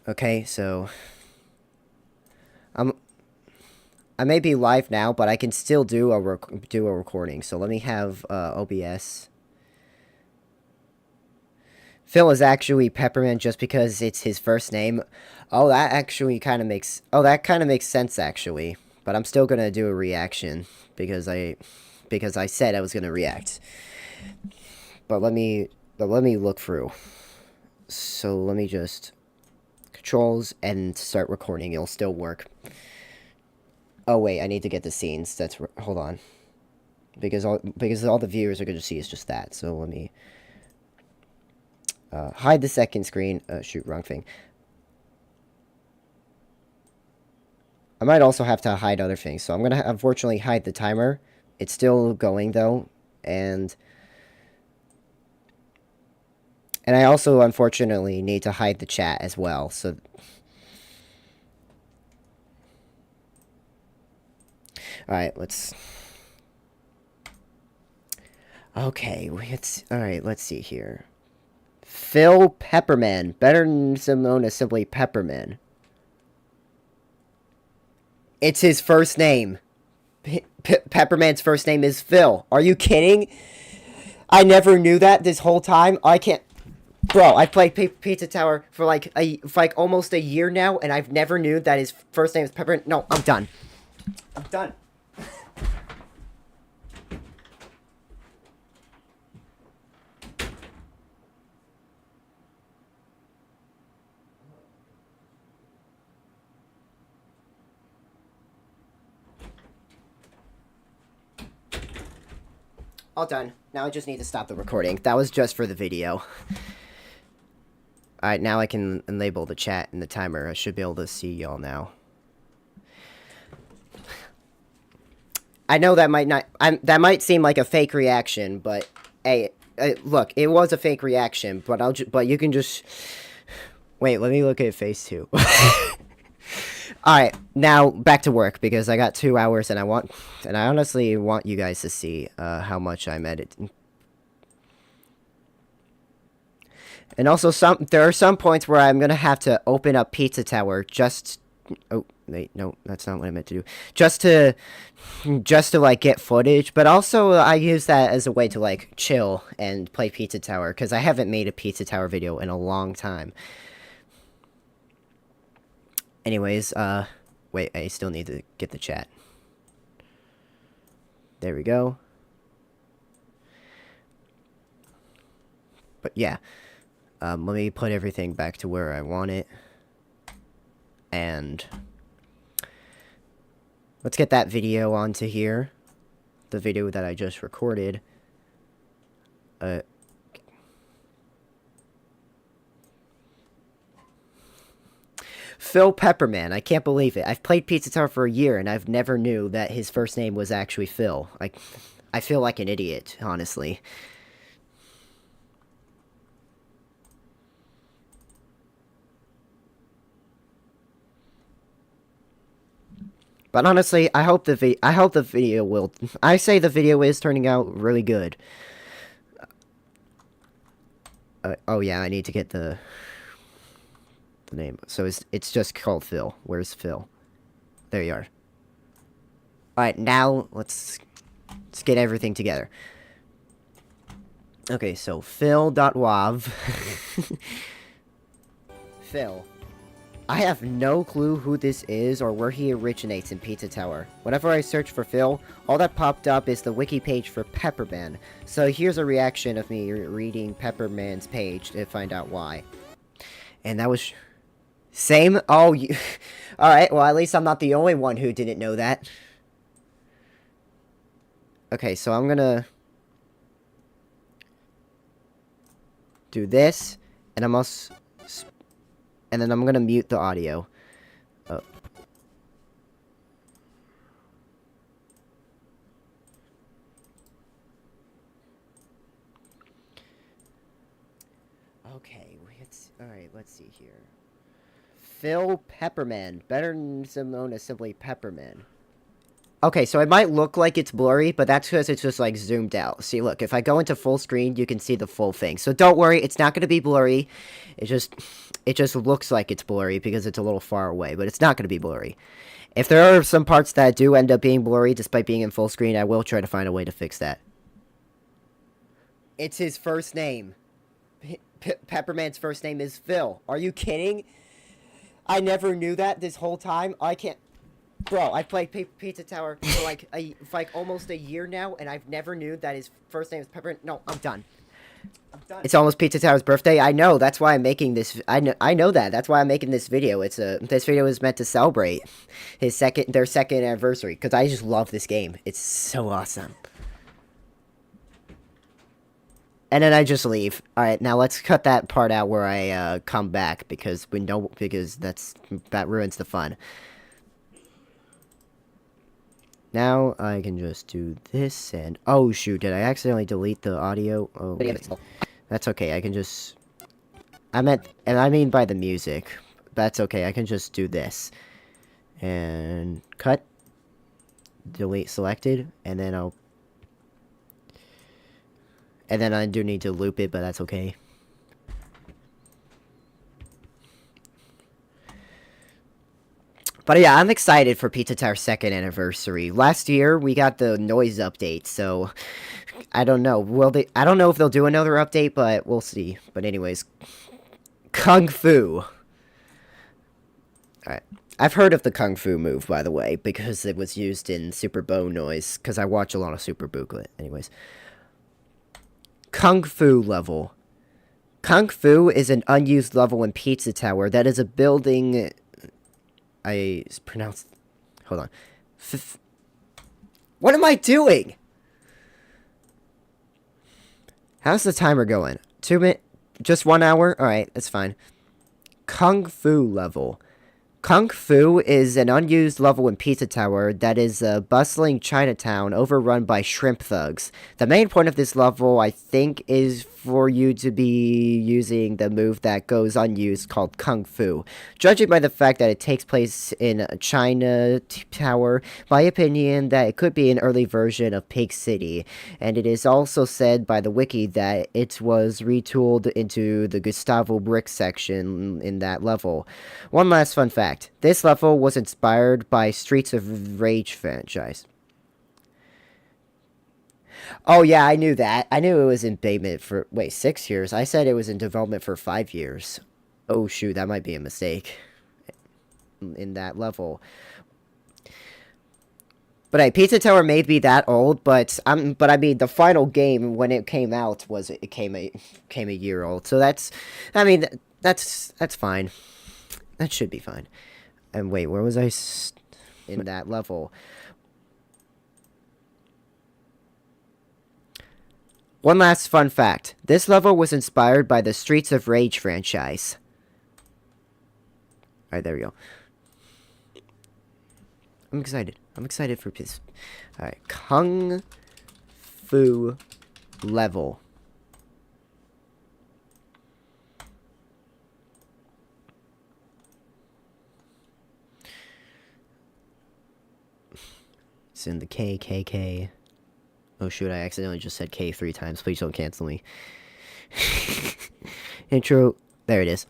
Okay, so I may be live now, but I can still do a recording. So let me have OBS. Phil is actually Pepperman just because it's his first name. Oh, that actually kind of makes... Oh, that kind of makes sense, actually. But I'm still going to do a reaction because I said I was going to react. But let me look through. So let me just... Controls and start recording. It'll still work. Oh, wait, I need to get the scenes. Hold on. Because all the viewers are going to see is just that. So let me... hide the second screen. Shoot, wrong thing. I might also have to hide other things, so I'm going to unfortunately hide the timer. It's still going, though, and I also, unfortunately, need to hide the chat as well, so... Alright, let's... Okay, alright, let's see here. Phil Pepperman, better known as simply Pepperman. It's his first name. Pepperman's first name is Phil. Are you kidding? I never knew that this whole time. I can't... Bro, I've played Pizza Tower for like almost a year now, and I've never knew that his first name is Pepperman. No, I'm done. I'm done. All done. Now I just need to stop the recording. That was just for the video. Alright, now I can enable the chat and the timer. I should be able to see y'all now. I know that that might seem like a fake reaction, but hey, look, it was a fake reaction, but you can just... Wait, let me look at face too. Alright, now back to work, because I got 2 hours, and I honestly want you guys to see how much I'm editing. And also, there are some points where I'm gonna have to open up Pizza Tower just... Oh, wait, no, that's not what I meant to do. Just to like, get footage, but also I use that as a way to, like, chill and play Pizza Tower, because I haven't made a Pizza Tower video in a long time. Anyways, wait, I still need to get the chat. There we go. But yeah, let me put everything back to where I want it. And let's get that video onto here. The video that I just recorded. Phil Pepperman, I can't believe it. I've played Pizza Tower for a year, and I've never knew that his first name was actually Phil. Like, I feel like an idiot, honestly. But honestly, I hope the video will. I say the video is turning out really good. Oh yeah, I need to get the name. So it's just called Phil. Where's Phil? There you are. All right, now let's get everything together. Okay, so Phil.wav. Phil. I have no clue who this is or where he originates in Pizza Tower. Whenever I search for Phil, all that popped up is the wiki page for Pepperman. So here's a reaction of me reading Pepperman's page to find out why. And that was... Same? Oh, you... Alright, well at least I'm not the only one who didn't know that. Okay, so I'm gonna... do this, and I'm also... and then I'm gonna mute the audio. Okay, alright, let's see here. Phil Pepperman, better known as simply Pepperman. Okay, so it might look like it's blurry, but that's because it's just, like, zoomed out. See, look, if I go into full screen, you can see the full thing. So don't worry, it's not going to be blurry. It just looks like it's blurry because it's a little far away, but it's not going to be blurry. If there are some parts that do end up being blurry despite being in full screen, I will try to find a way to fix that. It's his first name. Pepperman's first name is Phil. Are you kidding? I never knew that this whole time. I can't... Bro, I've played Pizza Tower for like almost a year now, and I've never knew that his first name is Pepper. No, I'm done. It's almost Pizza Tower's birthday. I know. That's why I'm making this. I know that. That's why I'm making this video. This video is meant to celebrate their second anniversary because I just love this game. It's so awesome. And then I just leave. All right, now let's cut that part out where I come back because that ruins the fun. Now I can just do this and... Oh, shoot. Did I accidentally delete the audio? Oh, okay. That's okay. I can just... I mean by the music. That's okay. I can just do this. And... Cut. Delete selected. And then I'll... And then I do need to loop it, but that's okay. But yeah, I'm excited for Pizza Tower's second anniversary. Last year, we got the noise update, so I don't know. I don't know if they'll do another update, but we'll see. But anyways, Kung Fu. Alright. I've heard of the Kung Fu move, by the way, because it was used in Super Bone Noise, because I watch a lot of Super Booklet. Anyways. Kung Fu level. Kung Fu is an unused level in Pizza Tower that is a building... I pronounced... Hold on. What am I doing? How's the timer going? 2 minutes? Just 1 hour? Alright, that's fine. Kung Fu level. Kung Fu is an unused level in Pizza Tower that is a bustling Chinatown overrun by shrimp thugs. The main point of this level, I think, is for you to be using the move that goes unused called Kung Fu. Judging by the fact that it takes place in China Tower, my opinion that it could be an early version of Pig City, and it is also said by the wiki that it was retooled into the Gustavo Brick section in that level. One last fun fact. This level was inspired by Streets of Rage franchise. Oh yeah, I knew that. I knew it was in development for... Wait, 6 years? I said it was in development for 5 years. Oh shoot, that might be a mistake. In that level. But hey, Pizza Tower may be that old, but I mean the final game when it came out came a year old. So that's fine. That should be fine. And wait, where was I in that level? One last fun fact. This level was inspired by the Streets of Rage franchise. Alright, there we go. I'm excited. I'm excited for this. Alright, Kung Fu level. It's in the KKK. Oh shoot, I accidentally just said K 3 times. Please don't cancel me. Intro. There it is.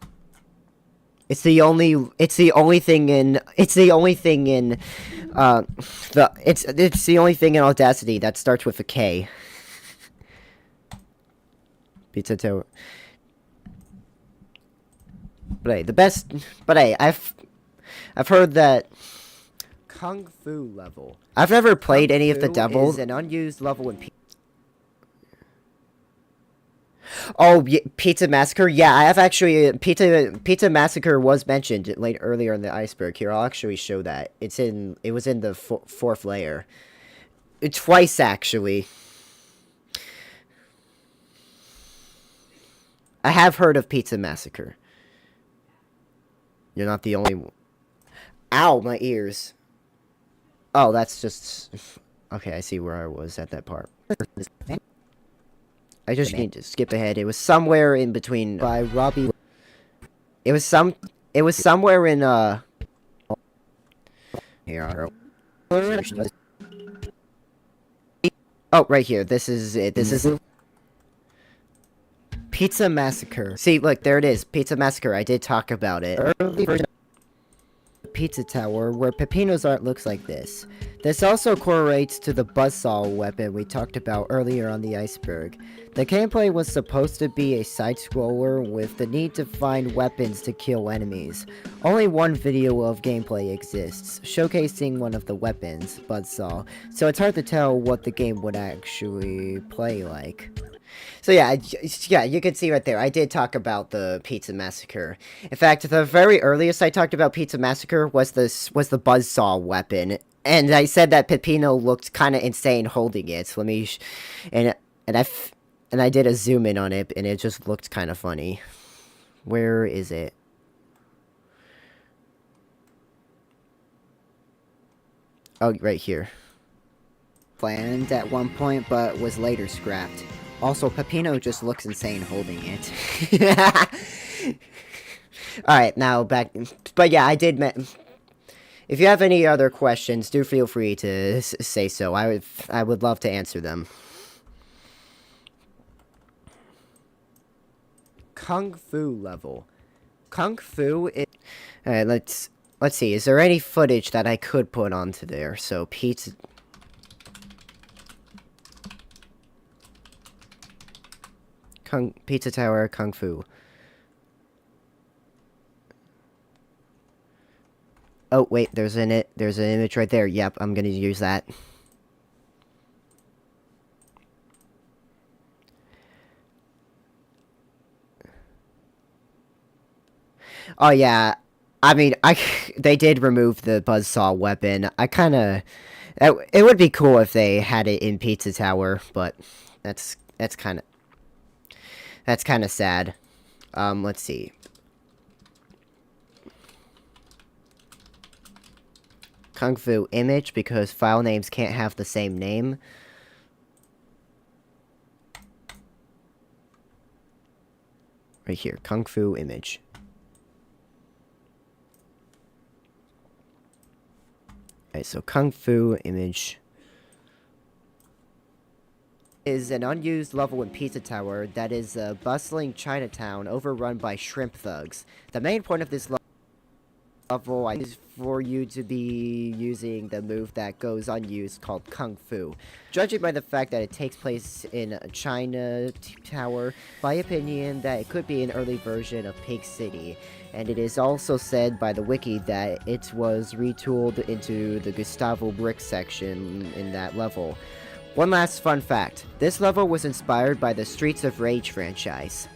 It's the only thing in it's the only thing in Audacity that starts with a K. Pizza Tower. But hey, I've heard that Kung Fu level. I've never played any of the devils. Is an unused level in Oh, Pizza Massacre. Yeah, I have actually Pizza Massacre was mentioned earlier in the iceberg. Here, I'll actually show that. It was in the fourth layer. Twice actually. I have heard of Pizza Massacre. You're not the only one. Ow, my ears. Oh, that's just... Okay, I see where I was at that part. I just need to skip ahead. It was somewhere in between by Robbie. It was somewhere in, Here. Oh, right here. This is it. This is... Pizza Massacre. See, look, there it is. Pizza Massacre. I did talk about it. Early version of Pizza Tower, where Peppino's art looks like this. This also correlates to the buzzsaw weapon we talked about earlier on the iceberg. The gameplay was supposed to be a side-scroller with the need to find weapons to kill enemies. Only one video of gameplay exists, showcasing one of the weapons, buzzsaw, so it's hard to tell what the game would actually play like. So yeah, you can see right there, I did talk about the Pizza Massacre. In fact, the very earliest I talked about Pizza Massacre was the buzzsaw weapon, and I said that Peppino looked kind of insane holding it. Let me, and I did a zoom in on it, and it just looked kind of funny. Where is it? Oh, right here. Planned at one point, but was later scrapped. Also, Peppino just looks insane holding it. Alright, now back... But yeah, I did... If you have any other questions, do feel free to say so. I would love to answer them. Kung Fu level. Kung Fu is... Alright, let's see. Is there any footage that I could put onto there? So, Pizza Tower Kung Fu. Oh wait, there's an image right there. Yep, I'm gonna use that. Oh yeah, I mean, they did remove the buzzsaw weapon. It would be cool if they had it in Pizza Tower, but that's kind of sad. Let's see. Kung Fu image, because file names can't have the same name. Right here, Kung Fu image. Alright, so Kung Fu image is an unused level in Pizza Tower that is a bustling Chinatown overrun by shrimp thugs. The main point of this level is for you to be using the move that goes unused called Kung Fu. Judging by the fact that it takes place in China Tower, my opinion that it could be an early version of Pig City, and it is also said by the wiki that it was retooled into the Gustavo Brick section in that level. One last fun fact, this level was inspired by the Streets of Rage franchise.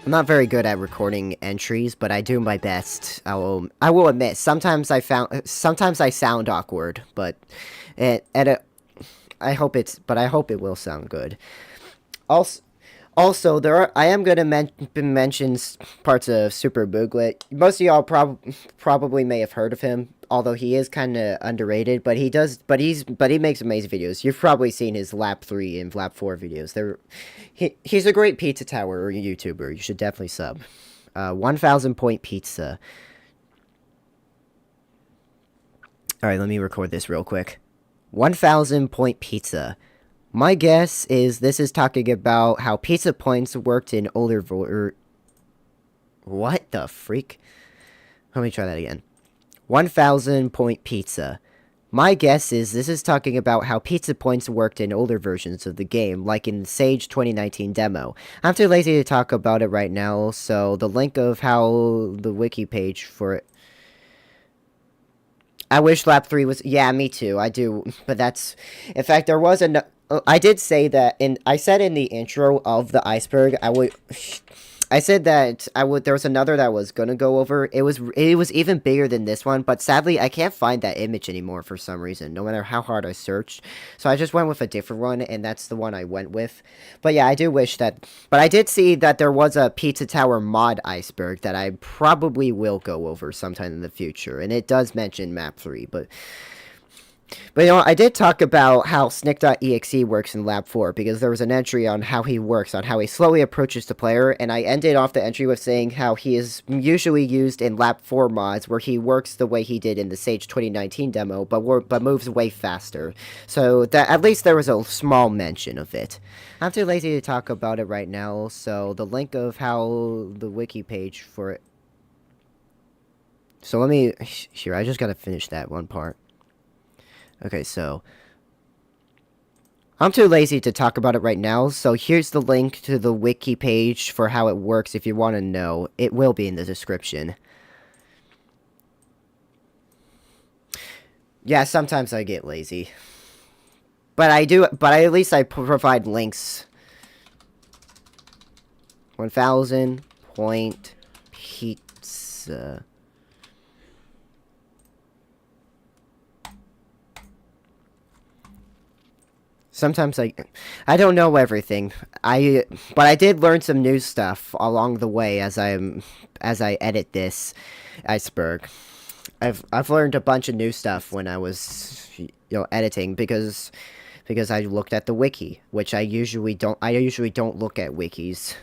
I'm not very good at recording entries, but I do my best. I will admit, sometimes I sound awkward, but I hope it will sound good. Also, I am gonna mention parts of Super Booglet. Most of y'all probably may have heard of him, although he is kind of underrated. But he makes amazing videos. You've probably seen his Lap 3 and Lap 4 videos. He's a great Pizza Tower YouTuber. You should definitely sub. 1,000 point pizza. All right, let me record this real quick. 1,000 point pizza. My guess is this is talking about how pizza points worked in older what the freak? Let me try that again. 1,000 point pizza. My guess is this is talking about how pizza points worked in older versions of the game, like in the Sage 2019 demo. I'm too lazy to talk about it right now, so the link of how the wiki page for it. I wish Lap 3 was... Yeah, me too. I do. But that's... In fact, there was a... I did say that... I said in the intro of the iceberg, I said that there was another that was gonna go over. It was even bigger than this one, but sadly I can't find that image anymore for some reason, no matter how hard I searched. So I just went with a different one, and that's the one I went with. But yeah, I do wish that... But I did see that there was a Pizza Tower mod iceberg that I probably will go over sometime in the future, and it does mention map 3, but you know, I did talk about how Snick.exe works in Lab 4, because there was an entry on how he works, on how he slowly approaches the player, and I ended off the entry with saying how he is usually used in Lab 4 mods, where he works the way he did in the Sage 2019 demo, but moves way faster. So that at least there was a small mention of it. I'm too lazy to talk about it right now, so the link of how the wiki page for it... So let me... Here, I just gotta finish that one part. Okay, so I'm too lazy to talk about it right now, so here's the link to the wiki page for how it works if you want to know. It will be in the description. Yeah, sometimes I get lazy. But at least I provide links. 1,000 point pizza. Sometimes I don't know everything. But I did learn some new stuff along the way as I edit this iceberg. I've learned a bunch of new stuff when I was editing because I looked at the wiki, which I usually don't look at wikis.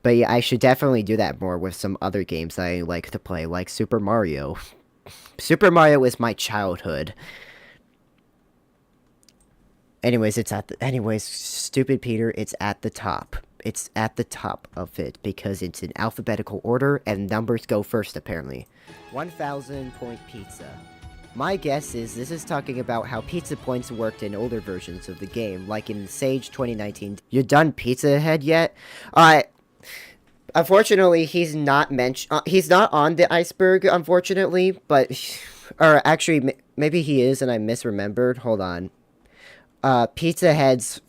But yeah, I should definitely do that more with some other games I like to play, like Super Mario. Super Mario is my childhood. Anyways, stupid Peter, it's at the top. It's at the top of it because it's in alphabetical order and numbers go first, apparently. 1,000 point pizza. My guess is this is talking about how pizza points worked in older versions of the game, like in Sage 2019. You done Pizza Head yet? Unfortunately, he's not he's not on the iceberg, unfortunately, but... Or actually, maybe he is and I misremembered. Hold on. Pizza Head's...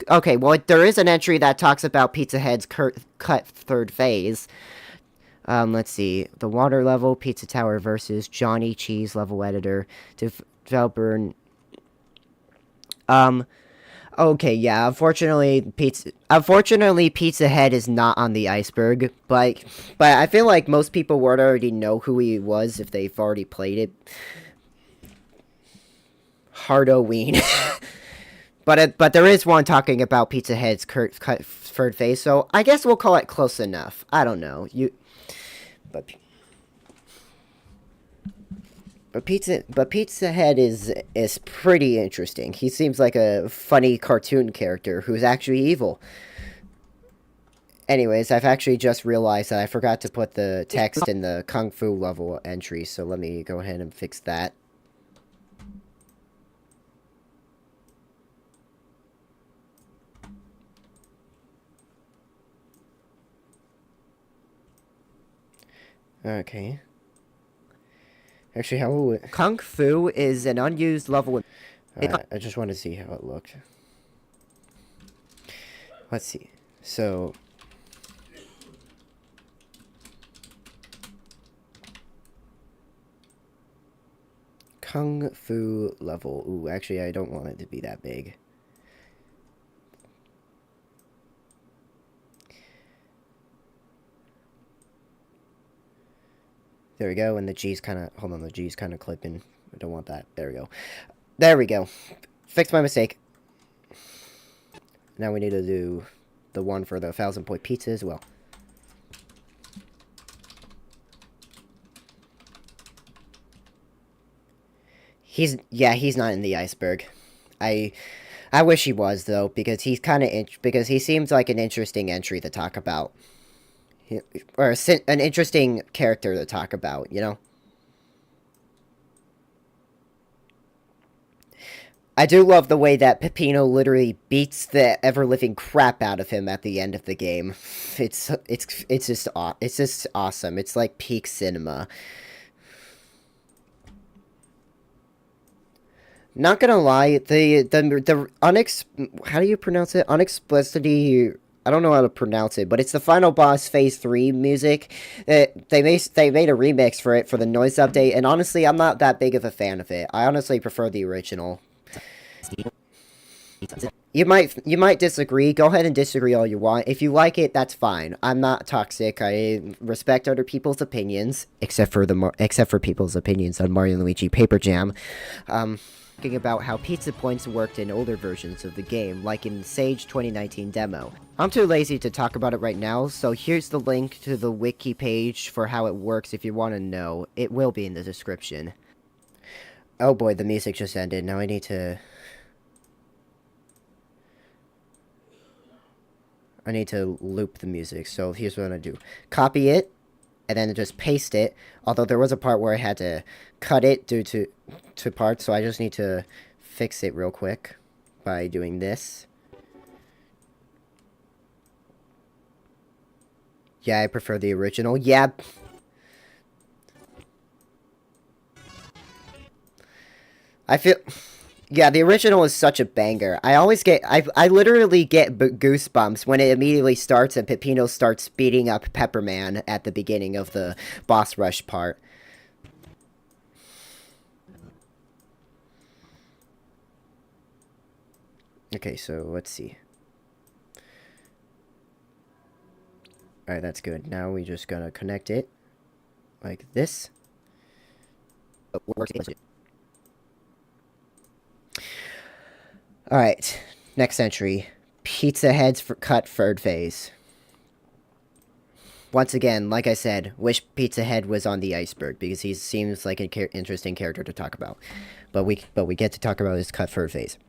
Okay, well, there is an entry that talks about Pizza Head's cut third phase. Let's see. The water level, Pizza Tower versus Johnny Cheese level editor. Developer... Okay, yeah, unfortunately, Pizza Head is not on the iceberg, but I feel like most people would already know who he was if they've already played it. Hardoween. but there is one talking about Pizza Head's cut third phase, so I guess we'll call it close enough. I don't know. But Pizza Head is pretty interesting. He seems like a funny cartoon character who's actually evil. Anyways, I've actually just realized that I forgot to put the text in the Kung Fu level entry, so let me go ahead and fix that. Okay. Actually, how... Kung Fu is an unused level... Alright, I just want to see how it looked. Let's see. So... Kung Fu level. Ooh, actually, I don't want it to be that big. There we go, and the G's kind of... Hold on, the G's kind of clipping. I don't want that. There we go. There we go. Fixed my mistake. Now we need to do the one for the 1,000-point pizza as well. He's not in the iceberg. I wish he was, though, because he's kind of because he seems like an interesting entry to talk about. Or an interesting character to talk about, you know? I do love the way that Peppino literally beats the ever-living crap out of him at the end of the game. It's just awesome. It's like peak cinema. Not gonna lie, how do you pronounce it? Unexplicitly, I don't know how to pronounce it, but it's the final boss phase 3 music. They made a remix for it for the noise update, and honestly, I'm not that big of a fan of it. I honestly prefer the original. You might disagree. Go ahead and disagree all you want. If you like it, that's fine. I'm not toxic. I respect other people's opinions, except for people's opinions on Mario & Luigi Paper Jam. Talking about how pizza points worked in older versions of the game, like in the Sage 2019 demo. I'm too lazy to talk about it right now, so here's the link to the wiki page for how it works if you want to know. It will be in the description. Oh boy, the music just ended. Now I need to loop the music. So here's what I'm gonna do. Copy it, and then just paste it. Although there was a part where I had to cut it due to parts, so I just need to fix it real quick by doing this. Yeah, I prefer the original. Yeah. I feel... Yeah, the original is such a banger. I literally get goosebumps when it immediately starts and Peppino starts beating up Pepperman at the beginning of the boss rush part. Okay, so let's see. Alright, that's good. Now we just gonna connect it like this. Oh, Alright, next entry. Pizza Head's cut third phase. Once again, like I said, wish Pizza Head was on the iceberg because he seems like an interesting character to talk about. But we get to talk about his cut third phase.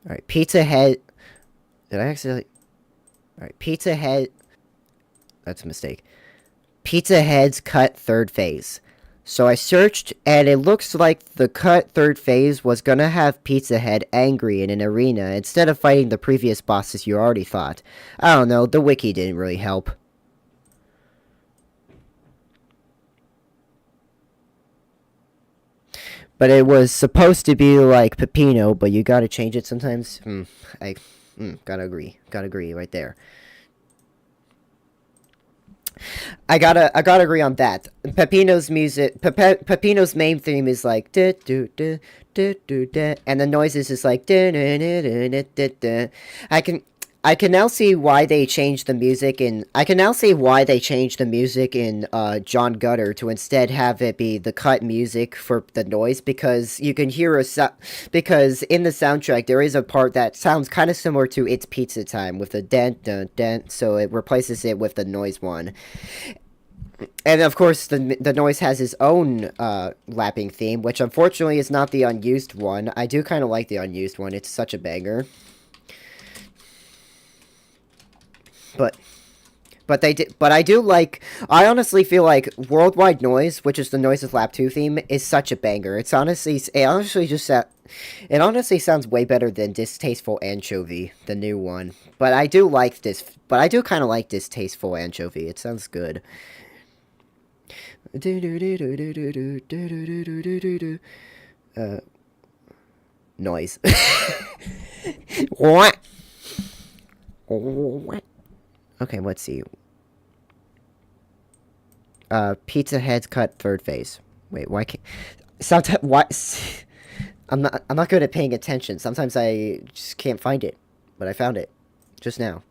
Alright, Pizza Head... Did I accidentally... Alright, Pizza Head... That's a mistake. Pizza Head's cut third phase. So I searched, and it looks like the cut third phase was gonna have Pizza Head angry in an arena instead of fighting the previous bosses you already fought. I don't know, the wiki didn't really help. But it was supposed to be like Peppino, but you gotta change it sometimes. Gotta agree right there. I gotta agree on that. Peppino's music, Peppino's main theme is like and the noises is like I can now see why they changed the music in John Gutter to instead have it be the cut music for the noise, because you can hear because in the soundtrack there is a part that sounds kind of similar to It's Pizza Time with the dent dun dent, so it replaces it with the noise one. And of course the noise has its own lapping theme, which unfortunately is not the unused one. I do kind of like the unused one. It's such a banger. But I do like, I honestly feel like Worldwide Noise, which is the Noises Lap 2 theme, is such a banger. It honestly sounds way better than Distasteful Anchovy, the new one. But I do kind of like Distasteful Anchovy. It sounds good. Noise. What? What? Okay, let's see. Pizza Head's cut third phase. Wait, why can't... Sometimes, why... I'm not good at paying attention. Sometimes I just can't find it. But I found it. just now.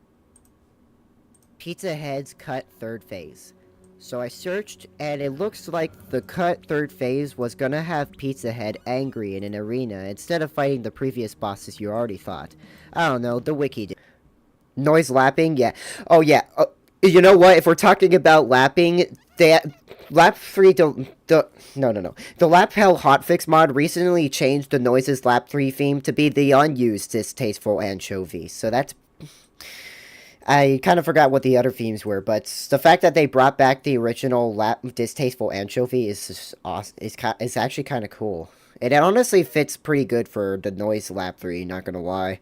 Pizza Head's cut third phase. So I searched, and it looks like the cut third phase was gonna have Pizza Head angry in an arena instead of fighting the previous bosses you already fought. I don't know, the wiki did. Noise lapping? Yeah. Oh, yeah. You know what? If we're talking about lapping, Lap 3 no. The Lap Hell Hotfix mod recently changed the Noises Lap 3 theme to be the unused distasteful anchovy. So that's... I kind of forgot what the other themes were, but the fact that they brought back the original distasteful anchovy is awesome. Is actually kind of cool. It honestly fits pretty good for the Noise Lap 3, not gonna lie.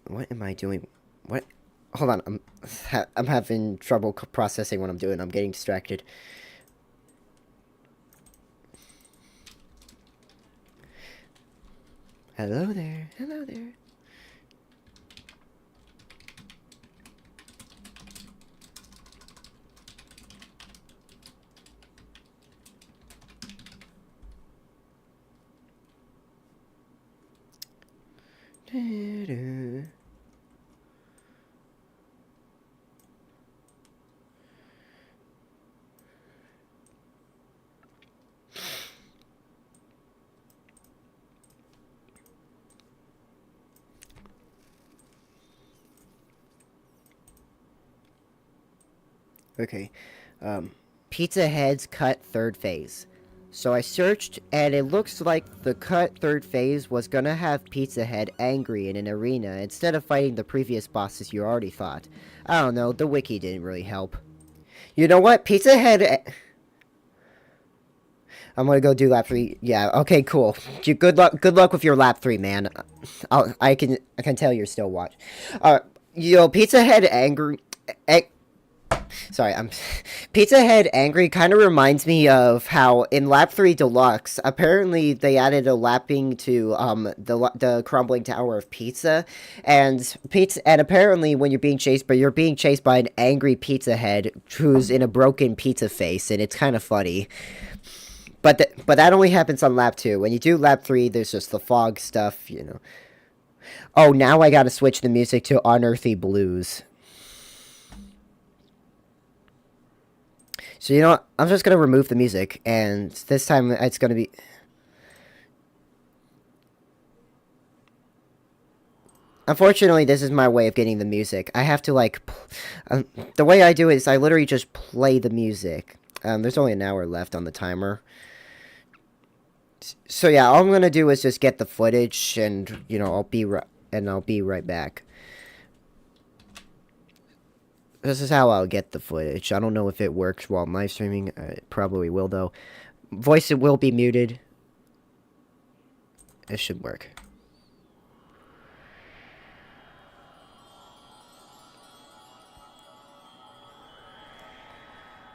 What am I doing? What? Hold on, I'm having trouble processing what I'm doing. I'm getting distracted. Hello there. Hello there. Okay, Pizza Head's cut third phase. So I searched, and it looks like the cut third phase was gonna have Pizza Head angry in an arena instead of fighting the previous bosses you already fought. I don't know, the wiki didn't really help. You know what? Pizza Head... I'm gonna go do lap 3. Yeah, okay, cool. Good luck with your lap 3, man. I can tell you're still watching. Pizza Head angry... Sorry, Pizza Head Angry kind of reminds me of how in Lap 3 Deluxe, apparently they added a lapping to the crumbling tower of pizza, and apparently when you're being chased by an angry Pizza Head who's in a broken pizza face, and it's kind of funny. But that only happens on Lap 2. When you do Lap 3, there's just the fog stuff, you know. Oh, now I gotta switch the music to Unearthly Blues. So, you know what? I'm just going to remove the music, and this time it's going to be... Unfortunately, this is my way of getting the music. I have to, like... the way I do it is I literally just play the music. There's only an hour left on the timer. So, yeah, all I'm going to do is just get the footage, and, you know, I'll be right back. This is how I'll get the footage. I don't know if it works while I'm live streaming. It probably will, though. Voice will be muted. It should work.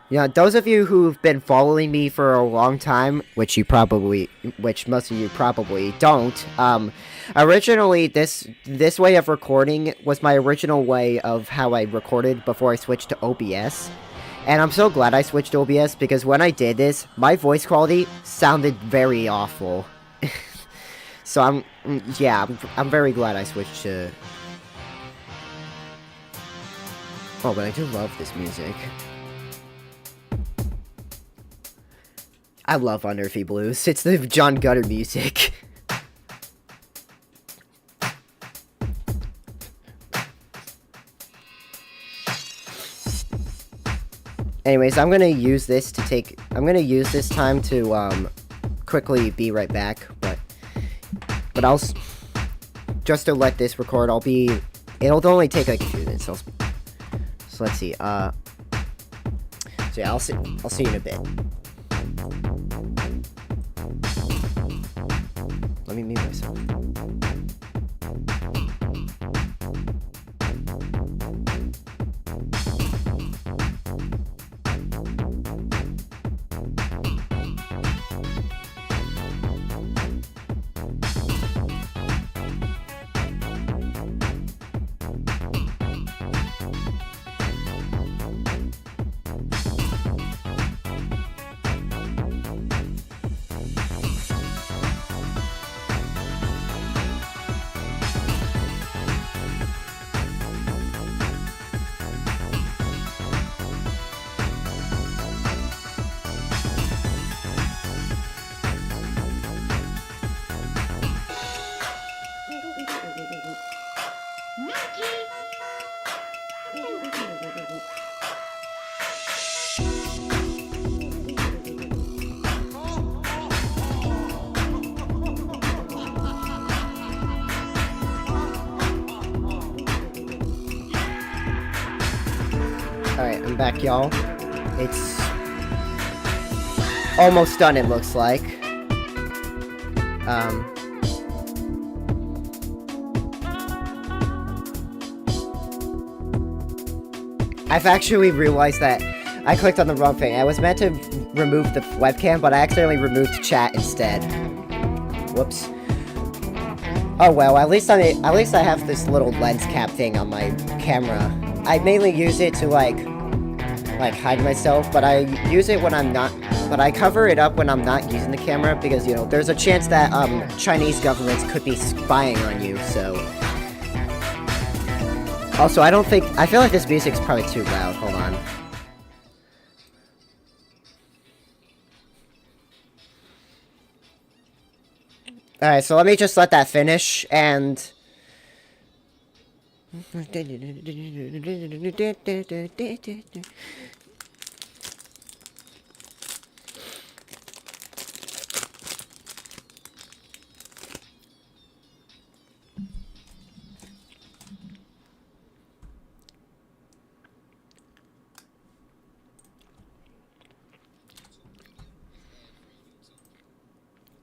Yeah, those of you who've been following me for a long time, which most of you probably don't, originally this way of recording was my original way of how I recorded before I switched to OBS. And I'm so glad I switched to OBS because when I did this, my voice quality sounded very awful. So I'm very glad I switched to... Oh, but I do love this music. I love Unearthly Blues. It's the John Gutter music. Anyways, I'm gonna use this time to quickly be right back, but I'll just to let this record. It'll only take like a few minutes. So let's see. So yeah, I'll see you in a bit. Let me mute myself. Alright, I'm back, y'all. It's almost done, it looks like. I've actually realized that I clicked on the wrong thing. I was meant to remove the webcam, but I accidentally removed chat instead. Whoops. Oh well, at least I have this little lens cap thing on my camera. I mainly use it to like hide myself, but I use it when I'm not. But I cover it up when I'm not using the camera because, you know, there's a chance that Chinese governments could be spying on you. So. Also, I feel like this music's probably too loud. Hold on. Alright, so let me just let that finish, and...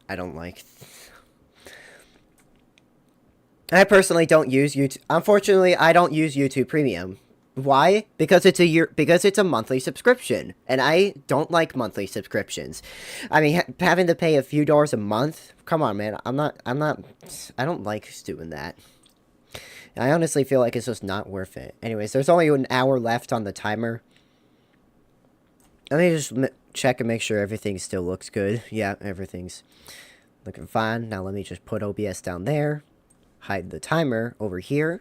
I don't like... I personally don't use YouTube. Unfortunately, I don't use YouTube Premium. Why? Because it's a monthly subscription, and I don't like monthly subscriptions. I mean, having to pay a few dollars a month. Come on, man. I don't like doing that. I honestly feel like it's just not worth it. Anyways, there's only an hour left on the timer. Let me just check and make sure everything still looks good. Yeah, everything's looking fine. Now let me just put OBS down there. Hide the timer over here,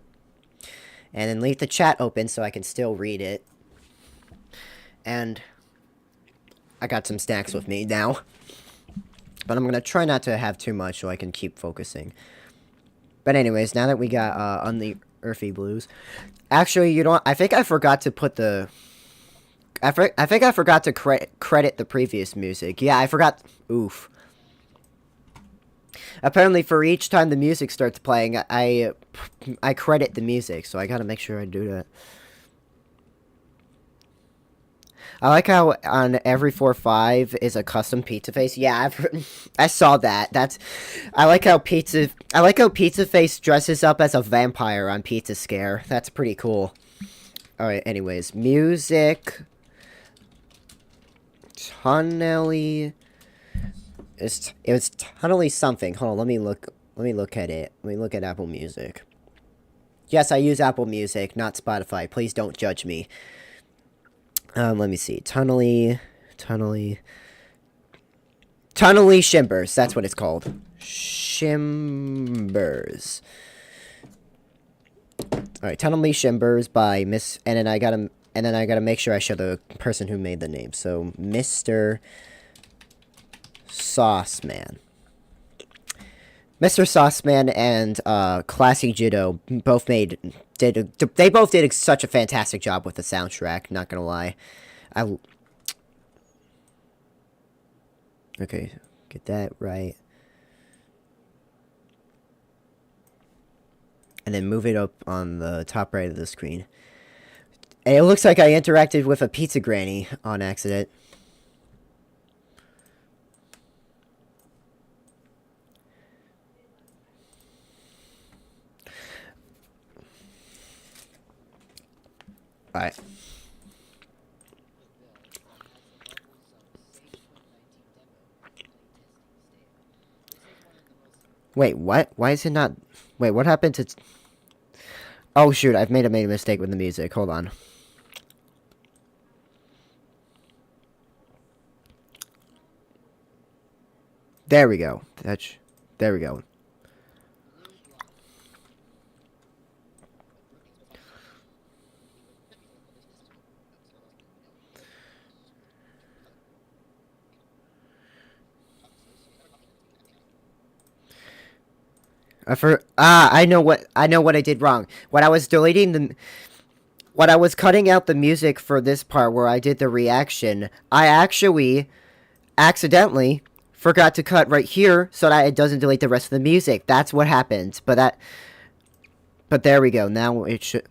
and then leave the chat open so I can still read it. And I got some snacks with me now, but I'm gonna try not to have too much so I can keep focusing. But anyways, now that we got on the Earthy Blues, actually, you know, I think I forgot to put the. I think I forgot to credit the previous music. Yeah, I forgot. Oof. Apparently, for each time the music starts playing, I credit the music, so I gotta make sure I do that. I like how on every 4-5 is a custom pizza face. Yeah, I saw that. I like how Pizza Face dresses up as a vampire on Pizza Scare. That's pretty cool. All right. Anyways, music. Tunnelly. It was Tunnelly something. Hold on, let me look at it. Let me look at Apple Music. Yes, I use Apple Music, not Spotify. Please don't judge me. Let me see. Tunnelly Shimbers. That's what it's called. Shimbers. All right, Tunnelly Shimbers by Miss. And then I gotta make sure I show the person who made the name. So Mr. Sauceman. Mr. Sauceman and Classy Jiddo both did such a fantastic job with the soundtrack, not gonna lie. Okay, get that right. And then move it up on the top right of the screen. And it looks like I interacted with a pizza granny on accident. Alright. Wait, what? Why is it not... Wait, what happened to... Oh, shoot, I've made a mistake with the music. Hold on. There we go. There we go. I know what I did wrong. When I was cutting out the music for this part where I did the reaction, I actually accidentally forgot to cut right here so that it doesn't delete the rest of the music. That's what happened. But there we go. Now it should.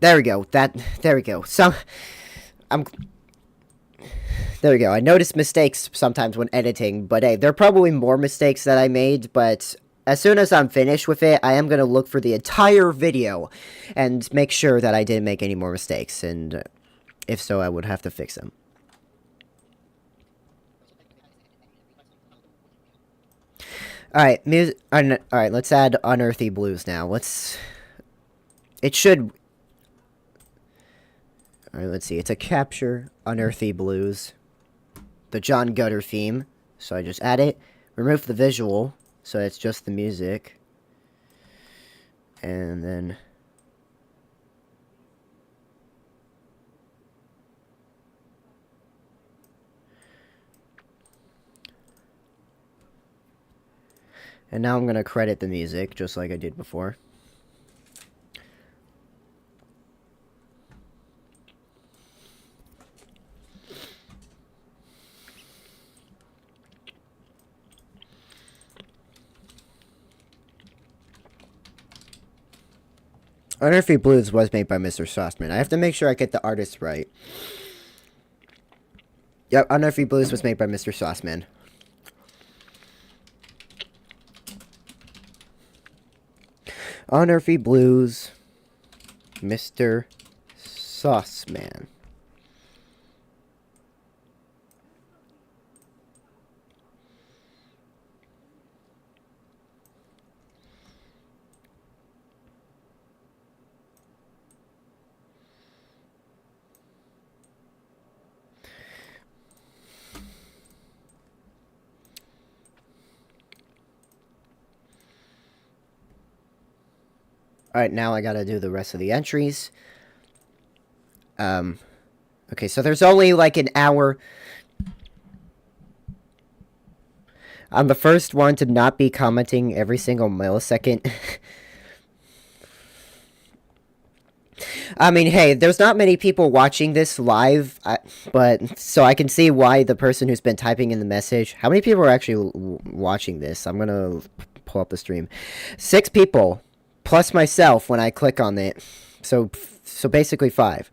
There we go. There we go. I'm There we go. I notice mistakes sometimes when editing, but hey, there are probably more mistakes that I made, but as soon as I'm finished with it, I am going to look for the entire video and make sure that I didn't make any more mistakes, and if so, I would have to fix them. Alright, alright, let's add Unearthly Blues now. It should... Alright, let's see. It's a capture, Unearthly Blues. The John Gutter theme. So I just add it. Remove the visual, so it's just the music. And then... And now I'm going to credit the music, just like I did before. Unearthly Blues was made by Mr. Sauceman. I have to make sure I get the artist right. Yep, Unearthly Blues was made by Mr. Sauceman. Unearthly Blues, Mr. Sauceman. Alright, now I gotta do the rest of the entries. Okay, so there's only like an hour. I'm the first one to not be commenting every single millisecond. I mean, hey, there's not many people watching this live, but so I can see why the person who's been typing in the message. How many people are actually watching this? I'm gonna pull up the stream. 6 people. Plus myself when I click on it. So basically 5.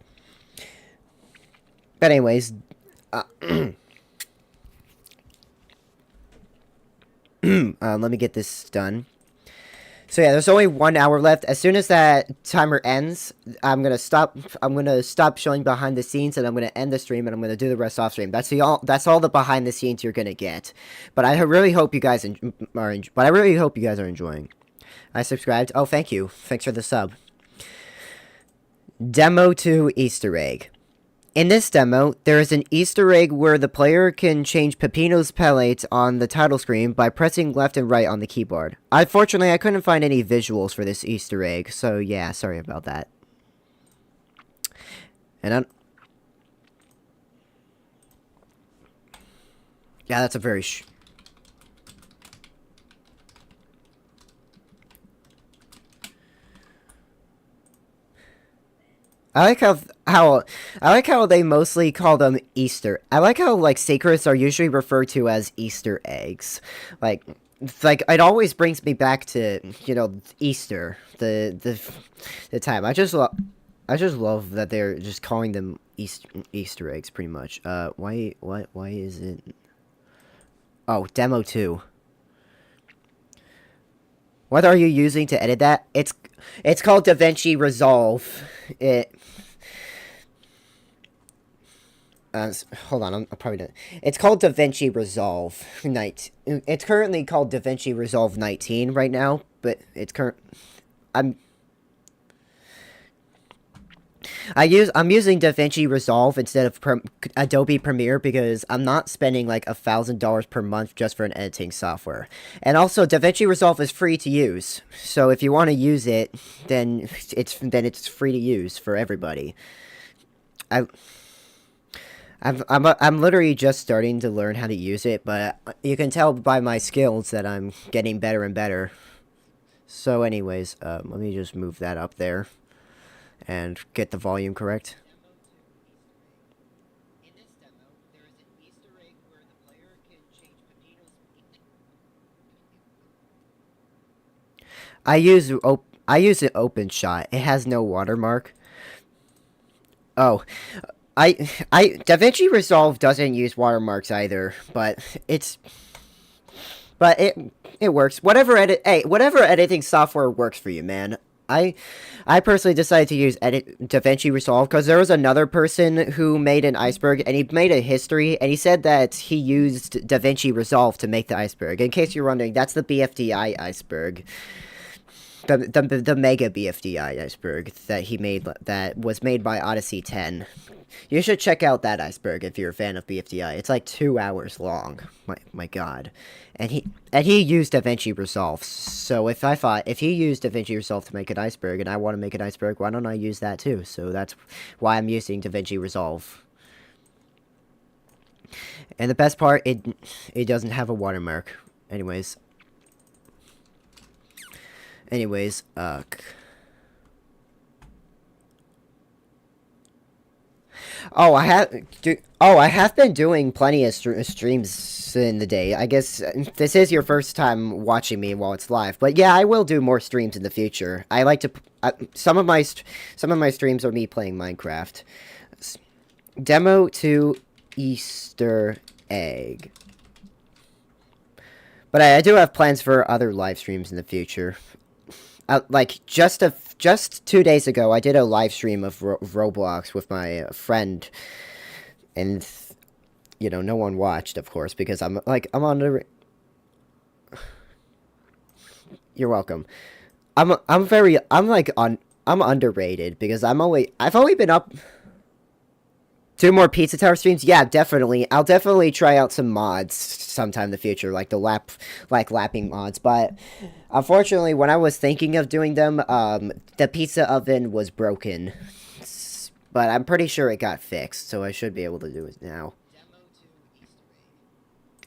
But anyways, let me get this done. So yeah, there's only 1 hour left. As soon as that timer ends, I'm gonna stop showing behind the scenes, and I'm gonna end the stream, and I'm gonna do the rest off stream. That's all the behind the scenes you're gonna get. But I really hope you guys are enjoying. I subscribed. Oh, thank you. Thanks for the sub. Demo 2 Easter egg. In this demo, there is an Easter egg where the player can change Peppino's palette on the title screen by pressing left and right on the keyboard. Unfortunately, I couldn't find any visuals for this Easter egg, so yeah, sorry about that. And yeah, that's a very I like how they mostly call them Easter. I like how like secrets are usually referred to as Easter eggs. Like it always brings me back to, you know, Easter, the time. I just love that they're just calling them Easter eggs pretty much. Why is it? Oh, demo 2. What are you using to edit that? It's called DaVinci Resolve. Hold on, I'm probably done. It's called DaVinci Resolve It's currently called DaVinci Resolve 19 right now, but I'm using DaVinci Resolve instead of Adobe Premiere because I'm not spending like $1,000 per month just for an editing software. And also, DaVinci Resolve is free to use, so if you want to use it, then it's free to use for everybody. I'm literally just starting to learn how to use it, but you can tell by my skills that I'm getting better and better. So, anyways, let me just move that up there and get the volume correct. In this demo, there is an Easter egg where the player can change Peppino's. I use an open shot. It has no watermark. Oh, DaVinci Resolve doesn't use watermarks either, but it works. Whatever editing software works for you, man. I I personally decided to use DaVinci Resolve because there was another person who made an iceberg and he made a history and he said that he used DaVinci Resolve to make the iceberg. In case you're wondering, that's the BFDI iceberg. The mega BFDI iceberg that he made that was made by Odyssey 10. You should check out that iceberg if you're a fan of BFDI. It's like 2 hours long. My god. And he used DaVinci Resolve. So if he used DaVinci Resolve to make an iceberg and I want to make an iceberg, why don't I use that too? So that's why I'm using DaVinci Resolve. And the best part, it doesn't have a watermark. Anyways, I have been doing plenty of streams in the day. I guess this is your first time watching me while it's live, but yeah, I will do more streams in the future. I like to some of my streams are me playing Minecraft. Demo to Easter egg. But I do have plans for other live streams in the future. Like just 2 days ago, I did a live stream of Roblox with my friend, and no one watched, of course, because I'm on the. You're welcome. I'm underrated because I've only been up. 2 more Pizza Tower streams? Yeah, definitely. I'll definitely try out some mods sometime in the future, like lapping mods. But unfortunately, when I was thinking of doing them, the pizza oven was broken. But I'm pretty sure it got fixed, so I should be able to do it now.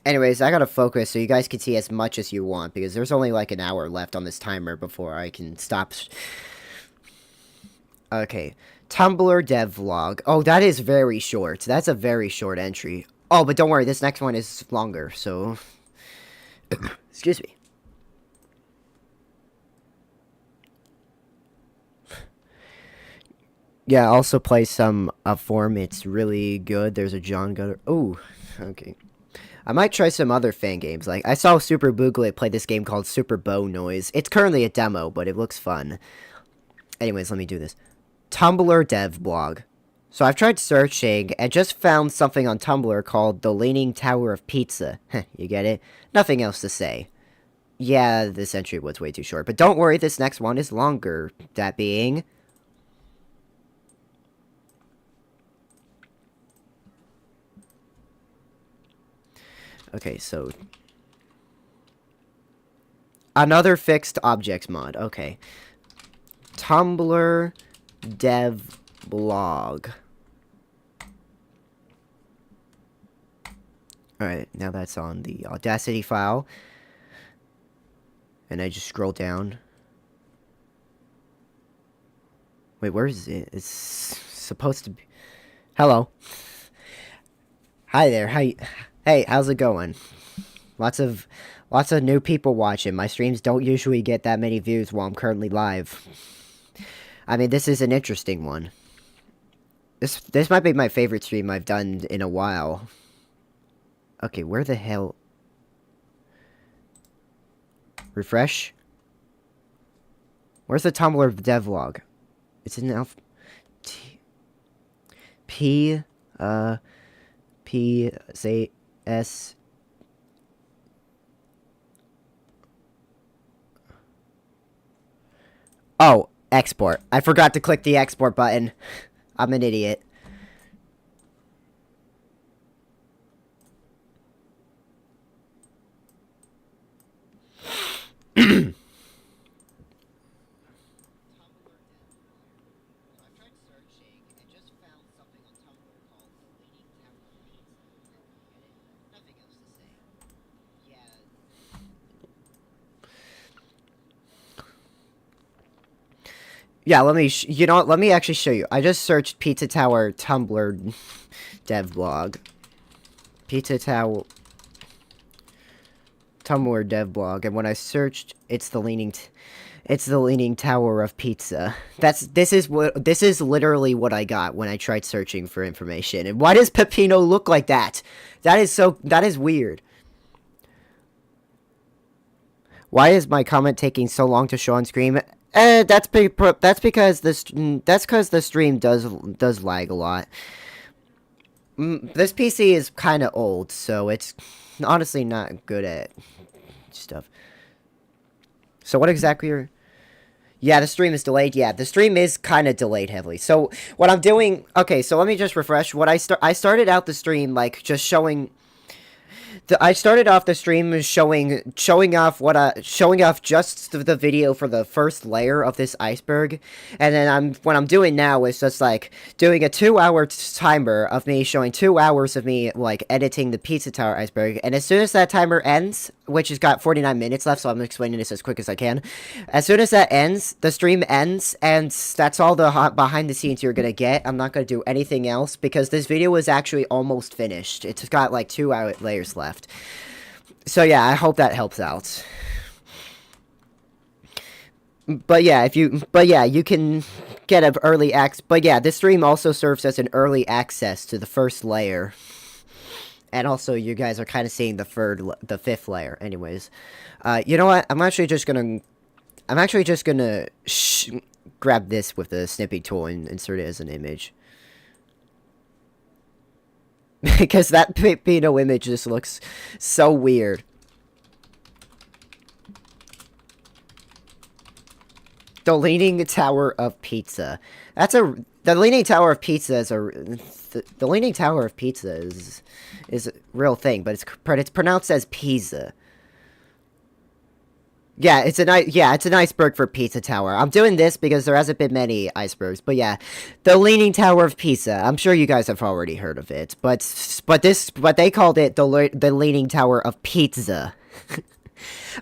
Anyways, I gotta focus so you guys can see as much as you want, because there's only like an hour left on this timer before I can stop. Okay. Tumblr dev vlog. Oh, that is very short. That's a very short entry. Oh, but don't worry, this next one is longer, so. Excuse me. Yeah, also play some form. It's really good. There's a John Gunner. Oh, okay. I might try some other fan games. Like, I saw Super Booglet play this game called Super Bow Noise. It's currently a demo, but it looks fun. Anyways, let me do this. Tumblr dev blog. So I've tried searching and just found something on Tumblr called the Leaning Tower of Pizza. You get it? Nothing else to say. Yeah, this entry was way too short, but don't worry, this next one is longer. That being... Okay, so... Another fixed objects mod. Okay. Tumblr dev blog. Alright, now that's on the Audacity file. And I just scroll down. Wait, where is it? It's supposed to be... Hello. Hi there. Hey, how's it going? Lots of new people watching. My streams don't usually get that many views while I'm currently live. I mean, this is an interesting one. This might be my favorite stream I've done in a while. Okay, where the hell... Refresh? Where's the Tumblr devlog? It's in alpha... say S... Oh, export. I forgot to click the export button. I'm an idiot. Yeah, let me, you know what, let me actually show you. I just searched Pizza Tower Tumblr dev blog. Pizza Tower. Tumblr dev blog, and when I searched, it's the Leaning Tower of Pizza. This is literally what I got when I tried searching for information. And why does Pepino look like that? That is weird. Why is my comment taking so long to show on screen? That's because the stream does lag a lot. This PC is kind of old, so it's honestly not good at stuff. So what exactly are... Yeah, the stream is delayed. Yeah, the stream is kind of delayed heavily. So what I'm doing... Okay, so let me just refresh. I started out the stream, like, just showing... I started off the stream showing off just the video for the first layer of this iceberg, and then what I'm doing now is just like doing a 2-hour timer of me showing 2 hours of me like editing the Pizza Tower Iceberg, and as soon as that timer ends, which has got 49 minutes left, so I'm explaining this as quick as I can. As soon as that ends, the stream ends, and that's all the behind the scenes you're gonna get. I'm not gonna do anything else because this video is actually almost finished. It's got like 2 layers left. So yeah, I hope that helps out. But yeah, you can get an early access. But yeah, this stream also serves as an early access to the first layer. And also, you guys are kind of seeing the 5th layer. Anyways, you know what? I'm actually just gonna grab this with the snipping tool and insert it as an image. Because that Pino image just looks so weird. The Leaning Tower of Pizza. The Leaning Tower of Pizza is the Leaning Tower of Pizza is a real thing, but it's pronounced as pizza. Yeah, it's an iceberg for Pizza Tower. I'm doing this because there hasn't been many icebergs, but yeah, the Leaning Tower of Pizza. I'm sure you guys have already heard of it, but they called it the Leaning Tower of Pizza.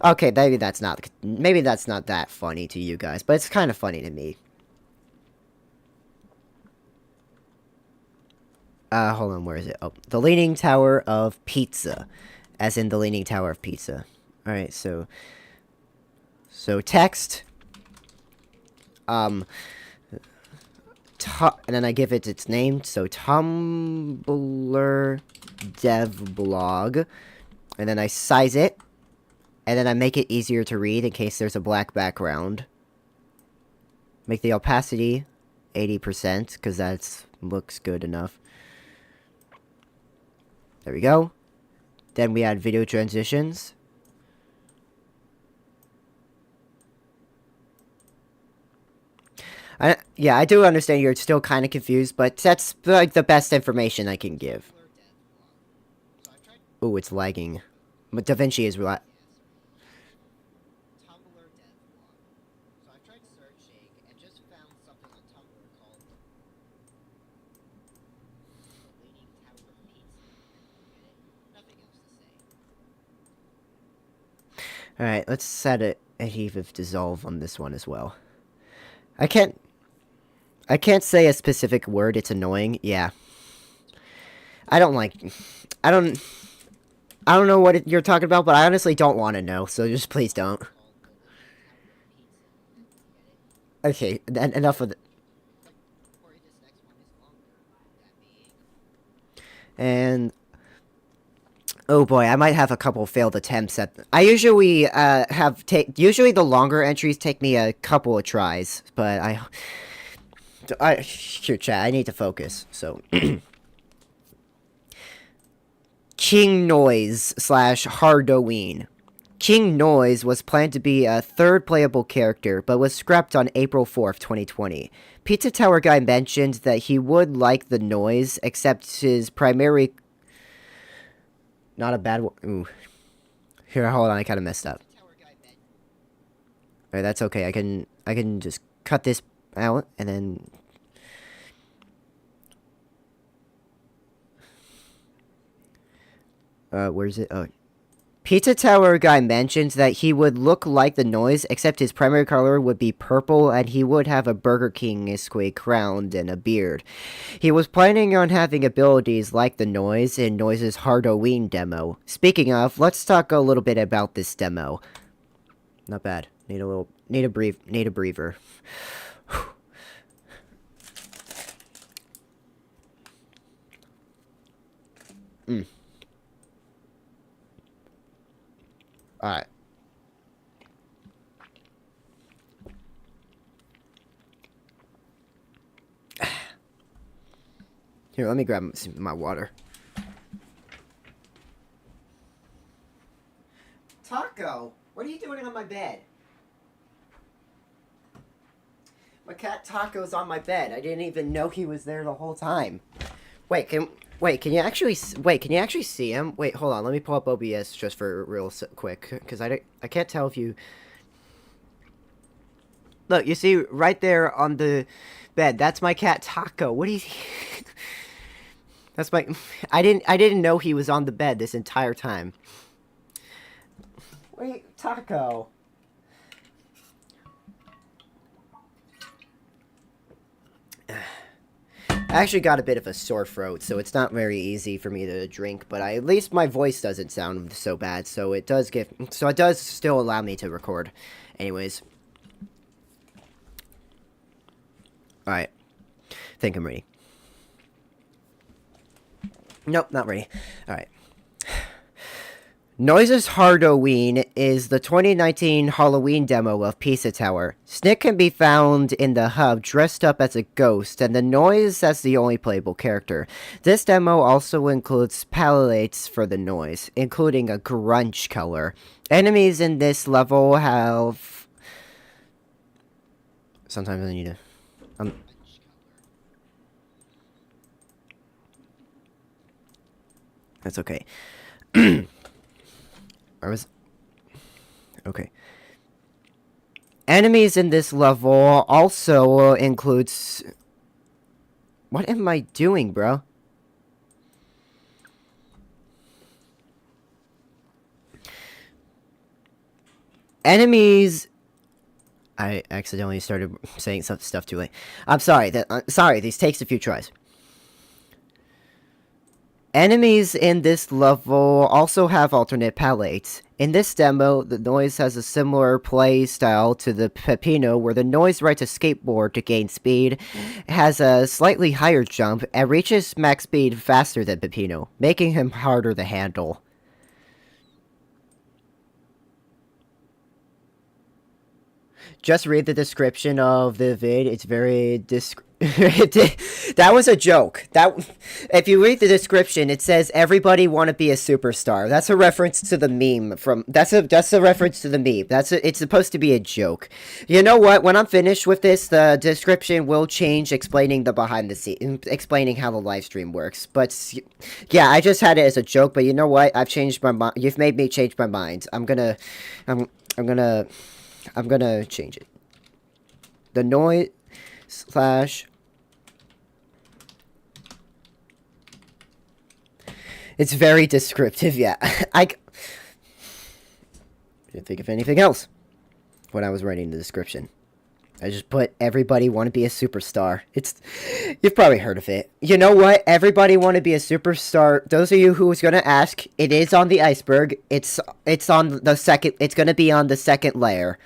Okay, maybe that's not that funny to you guys, but it's kind of funny to me. Hold on, where is it? Oh, the Leaning Tower of Pizza, as in the Leaning Tower of Pizza. All right, so text, and then I give it its name, so Tumblr dev blog, and then I size it, and then I make it easier to read in case there's a black background. Make the opacity 80%, because that looks good enough. There we go. Then we add video transitions. Yeah, I do understand you're still kind of confused, but that's like the best information I can give. Ooh, it's lagging. But DaVinci is right. Alright, let's set an adhesive dissolve on this one as well. I can't say a specific word, it's annoying. Yeah. I don't know what you're talking about, but I honestly don't want to know, so just please don't. Okay, enough of it. And oh boy, I might have a couple failed attempts at... I usually usually the longer entries take me a couple of tries, but here, chat, I need to focus, so... King Noise / Hardoween. King Noise was planned to be a third playable character, but was scrapped on April 4th, 2020. Pizza Tower Guy mentioned that he would like the noise, except his primary... Not a bad one. Ooh. Here, hold on, I kind of messed up. Alright, that's okay. I can just cut this out, and then... where's it? Oh. Pizza Tower guy mentions that he would look like the Noise, except his primary color would be purple, and he would have a Burger King square crown and a beard. He was planning on having abilities like the Noise in Noise's Hardoween demo. Speaking of, let's talk a little bit about this demo. Not bad. Need a breather. Alright. Here, let me grab my water. Taco, what are you doing on my bed? My cat Taco's on my bed. I didn't even know he was there the whole time. Can you actually see him? Wait, hold on. Let me pull up OBS just for real quick, because I can't tell if you... Look, you see right there on the bed. That's my cat Taco. What do you... That's my... I didn't know he was on the bed this entire time. Wait, Taco. I actually got a bit of a sore throat, so it's not very easy for me to drink, but at least my voice doesn't sound so bad, so it does still allow me to record. Anyways. Alright. I think I'm ready. Nope, not ready. Alright. Noise's Hardoween is the 2019 Halloween demo of Pizza Tower. Snick can be found in the hub dressed up as a ghost, and the Noise as the only playable character. This demo also includes palettes for the Noise, including a grunge color. Enemies in this level have... Sometimes I need to... That's okay. Okay. Enemies in this level also includes... What am I doing, bro? Enemies... I accidentally started saying some stuff too late. I'm sorry. Sorry, this takes a few tries. Enemies in this level also have alternate palettes. In this demo, the Noise has a similar play style to the Pepino, where the Noise rides a skateboard to gain speed, has a slightly higher jump, and reaches max speed faster than Pepino, making him harder to handle. Just read the description of the vid. It's very that was a joke. If you read the description, it says everybody want to be a superstar. That's a reference to the meme from. That's a reference to the meme. It's supposed to be a joke. You know what? When I'm finished with this, the description will change, explaining the behind the scenes, explaining how the live stream works. But yeah, I just had it as a joke. But you know what? I've changed my mind. You've made me change my mind. I'm gonna change it. The Noise / It's very descriptive, yeah. I didn't think of anything else when I was writing the description. I just put everybody want to be a superstar. You've probably heard of it. You know what? Everybody want to be a superstar. Those of you who was going to ask, it is on the iceberg. It's on the second. It's going to be on the second layer.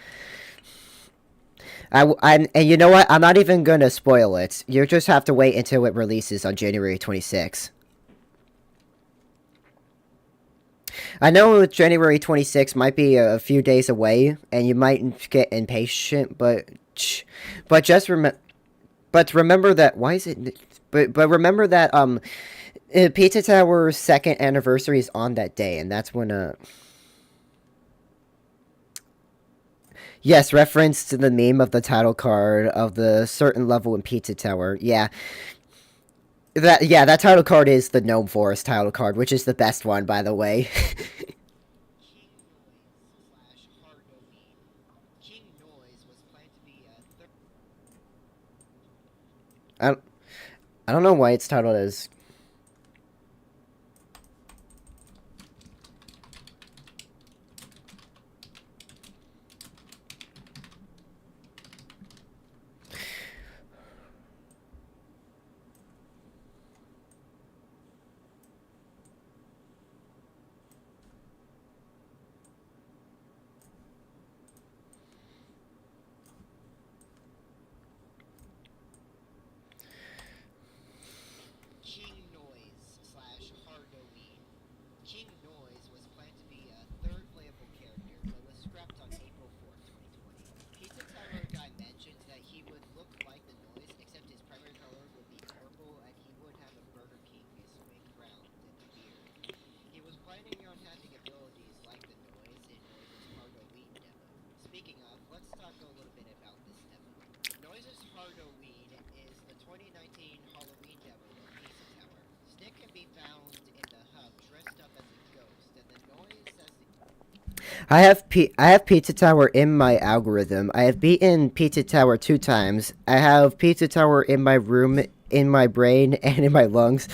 And you know what? I'm not even going to spoil it. You just have to wait until it releases on January 26th. I know January 26th might be a few days away, and you might get impatient, but just remember that. Why is it? But remember that Pizza Tower's second anniversary is on that day, and that's when Yes, reference to the meme of the title card of the certain level in Pizza Tower. Yeah. That title card is the Gnome Forest title card, which is the best one, by the way. I don't know why it's titled as... Halloween is the 2019 Halloween demo of Pizza Tower. Snick can be found in the hub dressed up as a ghost, and the noise as I have Pizza Tower in my algorithm. I have beaten Pizza Tower 2 times. I have Pizza Tower in my room, in my brain, and in my lungs.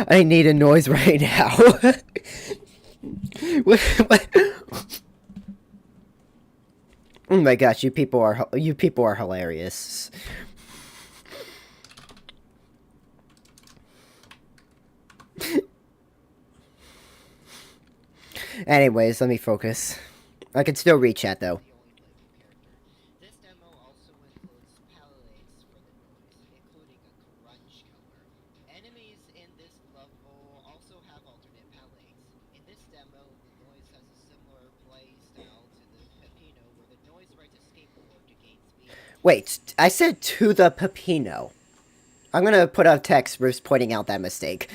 I need a noise right now. What? Oh my gosh, you people are hilarious. Anyways, let me focus. I can still read chat though. This demo also includes palettes for the noise, including a crunch color. Enemies in this level also have alternate palettes. In this demo, the noise has a similar play style to the Pepino, where the noise rides a skateboard to gain speed. Wait, I said to the Pepino. I'm gonna put a text pointing out that mistake.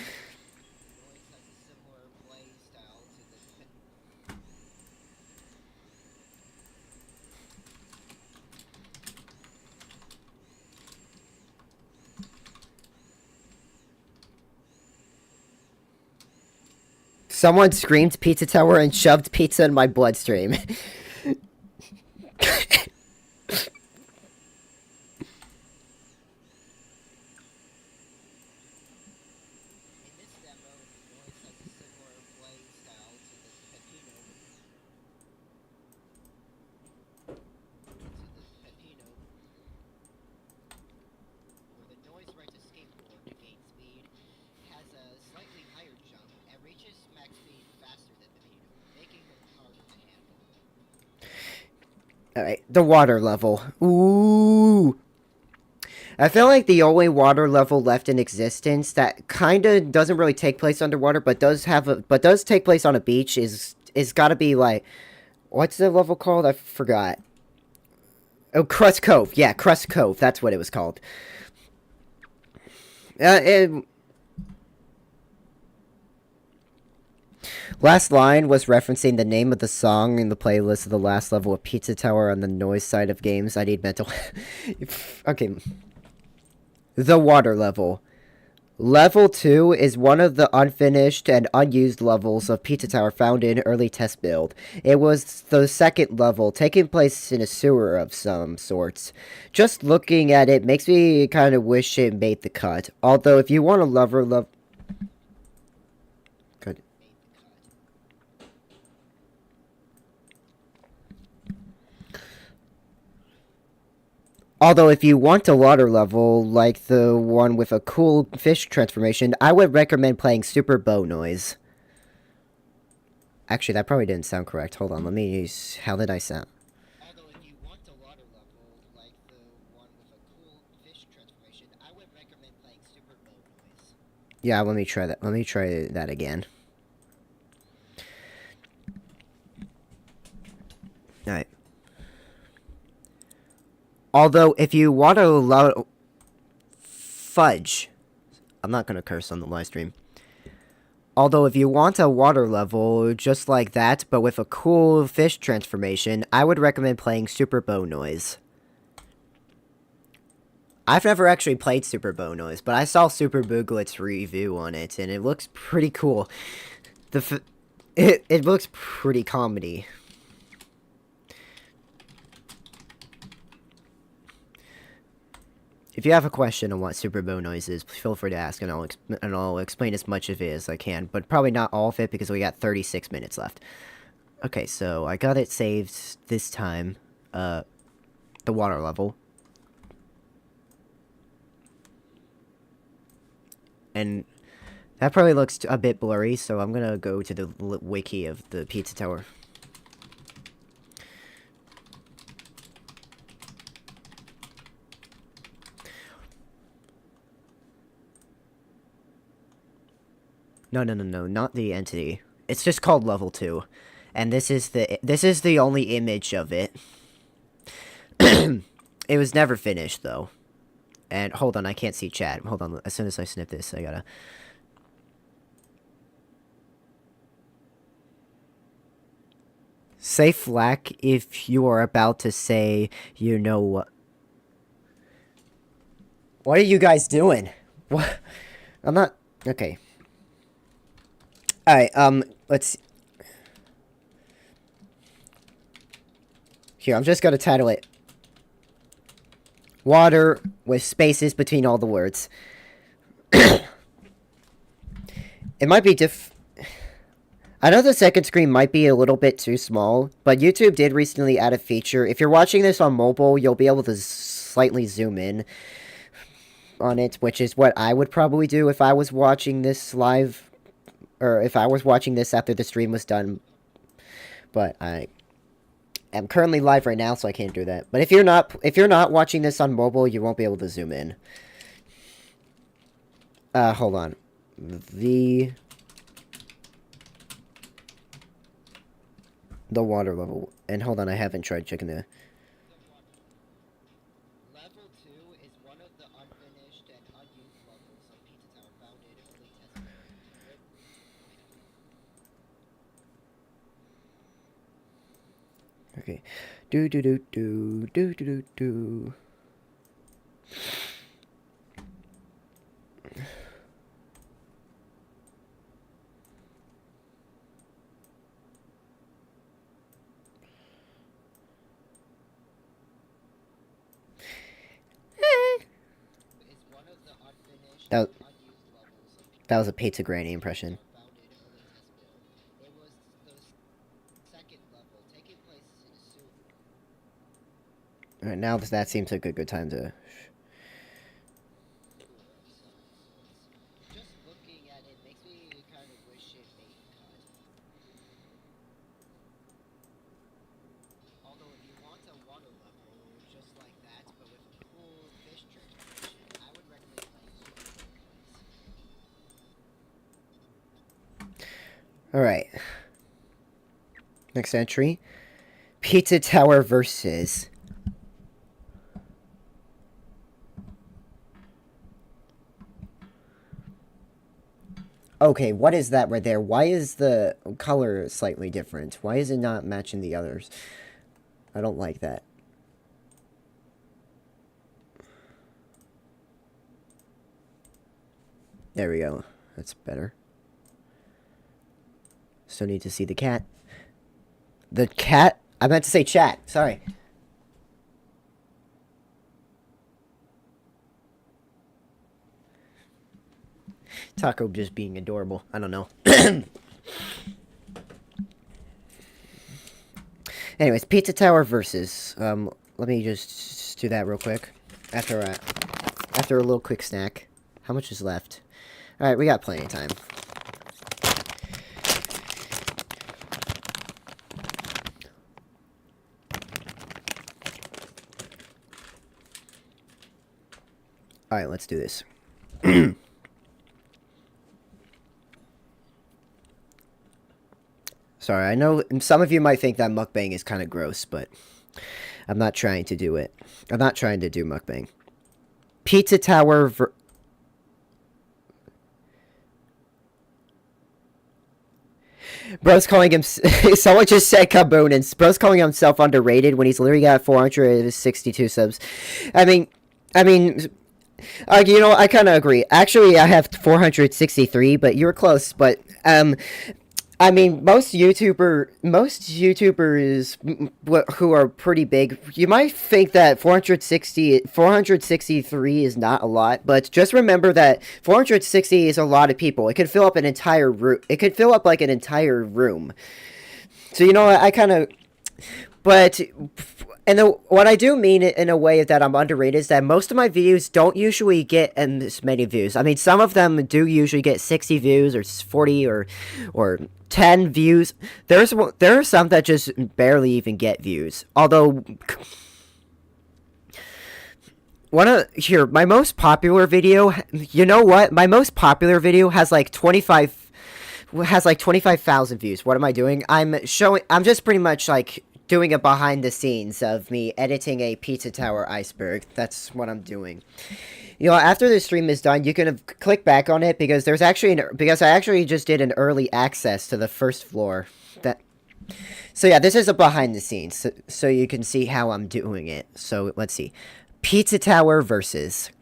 Someone screamed Pizza Tower and shoved pizza in my bloodstream. Alright, the water level. Ooh. I feel like the only water level left in existence that kinda doesn't really take place underwater, but does take place on a beach is gotta be like, what's the level called? I forgot. Oh, Crust Cove. Yeah, Crust Cove. That's what it was called. Last line was referencing the name of the song in the playlist of the last level of Pizza Tower on the noise side of games. I need mental... Okay. The water level. Level 2 is one of the unfinished and unused levels of Pizza Tower found in early test build. It was the second level, taking place in a sewer of some sorts. Just looking at it makes me kind of wish it made the cut. Although if you want a lover love... Good. Although if you want a water level, like the one with a cool fish transformation, I would recommend playing Super Bow Noise. Actually, that probably didn't sound correct. Hold on, let me use... How did I sound? Although if you want a water level, like the one with a cool fish transformation, I would recommend playing Super Bow Noise. Yeah, let me try that. Let me try that again. Alright. Although, if you want to allow... Fudge. I'm not going to curse on the live stream. Although, if you want a water level just like that, but with a cool fish transformation, I would recommend playing Super Bow Noise. I've never actually played Super Bow Noise, but I saw Super Booglet's review on it, and it looks pretty cool. It looks pretty comedy. If you have a question on what Super Bow Noise is, feel free to ask, and I'll explain as much of it as I can, but probably not all of it because we got 36 minutes left. Okay, so I got it saved this time, the water level. And that probably looks a bit blurry, so I'm gonna go to the wiki of the Pizza Tower. No, not the entity. It's just called level 2. And this is the only image of it. It was never finished though. And hold on, I can't see chat. Hold on, as soon as I snip this, I gotta... Say flack if you are about to say, you know what... What are you guys doing? What? I'm not... Okay. Alright, let's... Here, I'm just gonna title it Water with spaces between all the words. It might be I know the second screen might be a little bit too small, but YouTube did recently add a feature. If you're watching this on mobile, you'll be able to slightly zoom in on it, which is what I would probably do if I was watching this live, or if I was watching this after the stream was done. But I am currently live right now, so I can't do that. But if you're not watching this on mobile, you won't be able to zoom in. Hold on. The water level. And hold on, I haven't tried checking the... Level 2 is one of the unfinished and unused levels of Pizza Tower found in early test. Okay. Do do do do do do do do. That was a Pizza Granny impression. Alright, now that seems like a good time to... Just looking at it makes me kind of wish it made cut. Although if you want a water level just like that, but with a cool fish transformation, I would recommend playing Alright. Next entry. Pizza Tower versus... Okay, what is that right there? Why is the color slightly different? Why is it not matching the others? I don't like that. There we go. That's better. Still need to see the cat. The cat? I meant to say chat. Sorry. Taco just being adorable. I don't know. Anyways, Pizza Tower versus. Let me just do that real quick. After a little quick snack. How much is left? Alright, we got plenty of time. Alright, let's do this. Sorry, I know some of you might think that mukbang is kind of gross, but I'm not trying to do it. I'm not trying to do mukbang. Pizza Tower Bro's calling him... Someone just said Kaboon, and Bro's calling himself underrated when he's literally got 462 subs. I mean... you know, I kind of agree. Actually, I have 463, but you were close. But, I mean, most YouTubers who are pretty big, you might think that 463 is not a lot, but just remember that 460 is a lot of people. It could fill up an entire room. It could fill up, like, an entire room. So, you know, I kind of... But... And what I do mean in a way that I'm underrated is that most of my videos don't usually get this many views. I mean, some of them do usually get 60 views or 40 or 10 views. There are some that just barely even get views. Although my most popular video, you know what? My most popular video has like 25,000 views. What am I doing? I'm just pretty much like doing a behind the scenes of me editing a Pizza Tower Iceberg. That's what I'm doing. You know, after the stream is done, you can click back on it because there's actually because I actually just did an early access to the first floor. So yeah, this is a behind the scenes, so you can see how I'm doing it. So let's see, Pizza Tower versus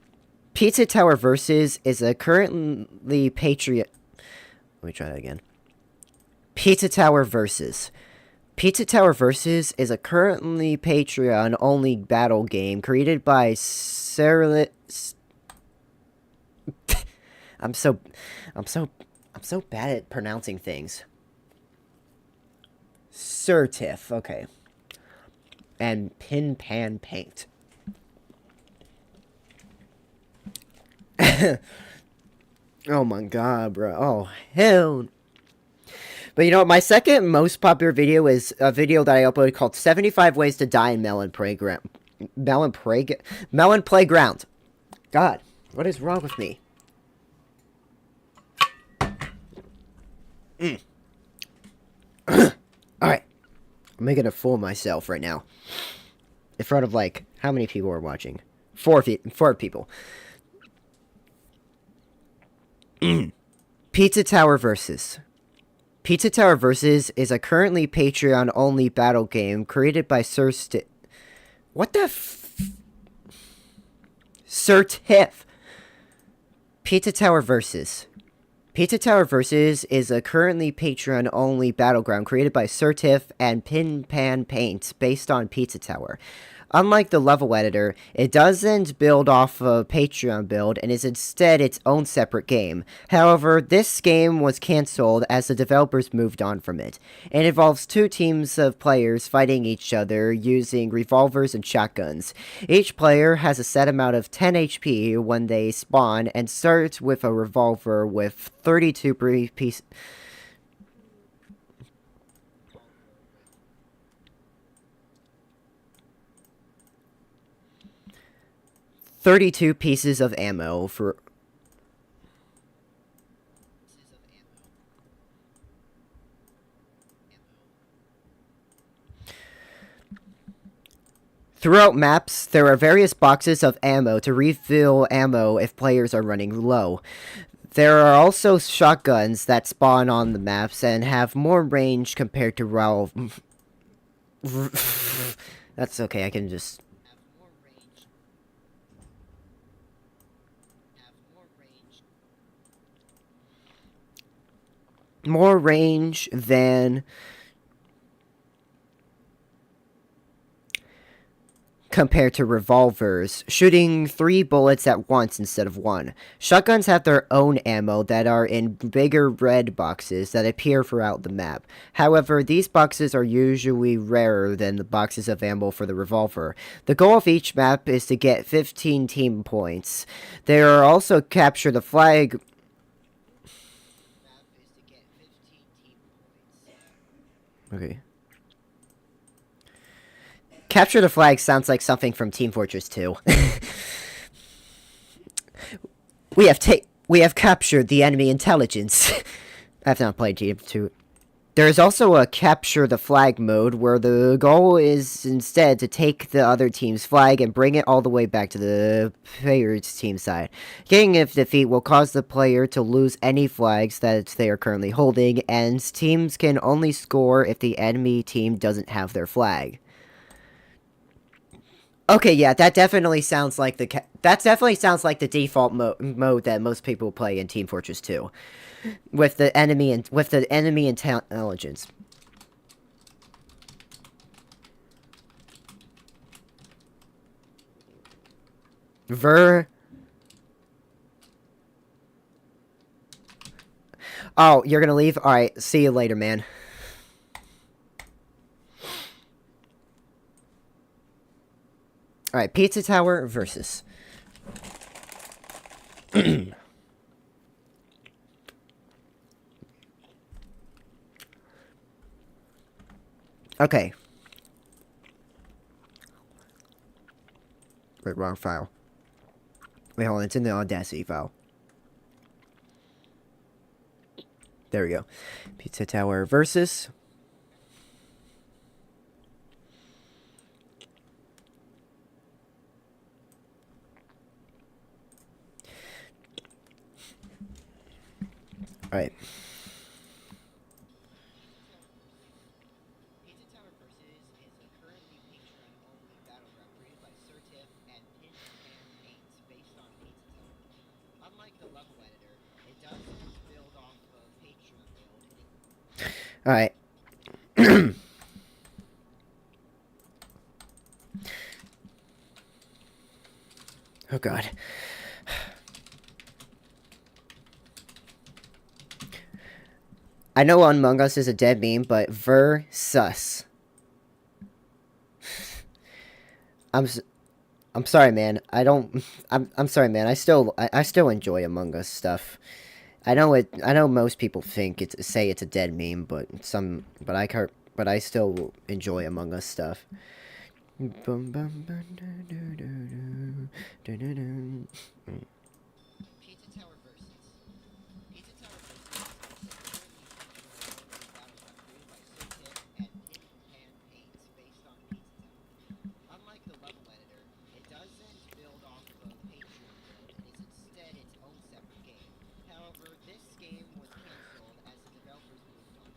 Pizza Tower Versus is a currently Patriot. Let me try that again. Pizza Tower Versus. Pizza Tower Versus is a currently Patreon-only battle game created by Sarah. I'm so bad at pronouncing things. Surtif, okay. And Pin Pan Paint. Oh my god, bro. Oh, hell. But you know what? My second most popular video is a video that I uploaded called 75 Ways to Die in Melon Playground. Melon Playground. God, what is wrong with me? Alright. I'm making a fool of myself right now. In front of, like, how many people are watching? Four people. Pizza Tower Versus. Pizza Tower Versus is a currently Patreon-only battle game created by What the Surtif. Pizza Tower Versus. Pizza Tower Versus is a currently Patreon-only battleground created by Surtif and Pin Pan Paint based on Pizza Tower. Unlike the level editor, it doesn't build off a Patreon build and is instead its own separate game. However, this game was cancelled as the developers moved on from it. It involves two teams of players fighting each other using revolvers and shotguns. Each player has a set amount of 10 HP when they spawn and starts with a revolver with 32 pieces. 32 pieces of ammo for... Throughout maps, there are various boxes of ammo to refill ammo if players are running low. There are also shotguns that spawn on the maps and have more range compared to That's okay, I can just... More range than compared to revolvers, shooting 3 bullets at once instead of 1. Shotguns have their own ammo that are in bigger red boxes that appear throughout the map. However, these boxes are usually rarer than the boxes of ammo for the revolver. The goal of each map is to get 15 team points. There are also capture the flag. Okay. Capture the flag sounds like something from Team Fortress 2. We have captured the enemy intelligence. I have not played Team 2. There is also a capture the flag mode where the goal is instead to take the other team's flag and bring it all the way back to the player's team side. Getting a defeat will cause the player to lose any flags that they are currently holding, and teams can only score if the enemy team doesn't have their flag. Okay, yeah, that definitely sounds like the default mode that most people play in Team Fortress 2, with the enemy intelligence. Oh, you're gonna leave? All right, see you later, man. Alright, Pizza Tower versus. Okay. Wait, wrong file. Wait, hold on, it's in the Audacity file. There we go. Pizza Tower versus. Alright. Pizza Tower Versus is a currently Patreon-only battleground created by Surtif and Pin Pan Paints based on Pizza Tower. Oh god. I know Among Us is a dead meme, but sus. I'm sorry, man. I don't. I'm sorry, man. I still enjoy Among Us stuff. I know it. I know most people think say it's a dead meme, but I still enjoy Among Us stuff. Pizza Tower versus. Pizza Tower versus is a battle created by and Pan Paints based on Pizza Tower. Unlike the level editor, it doesn't build off of a Patreon build. It is instead its own separate game. However, this game was cancelled as the developers moved on.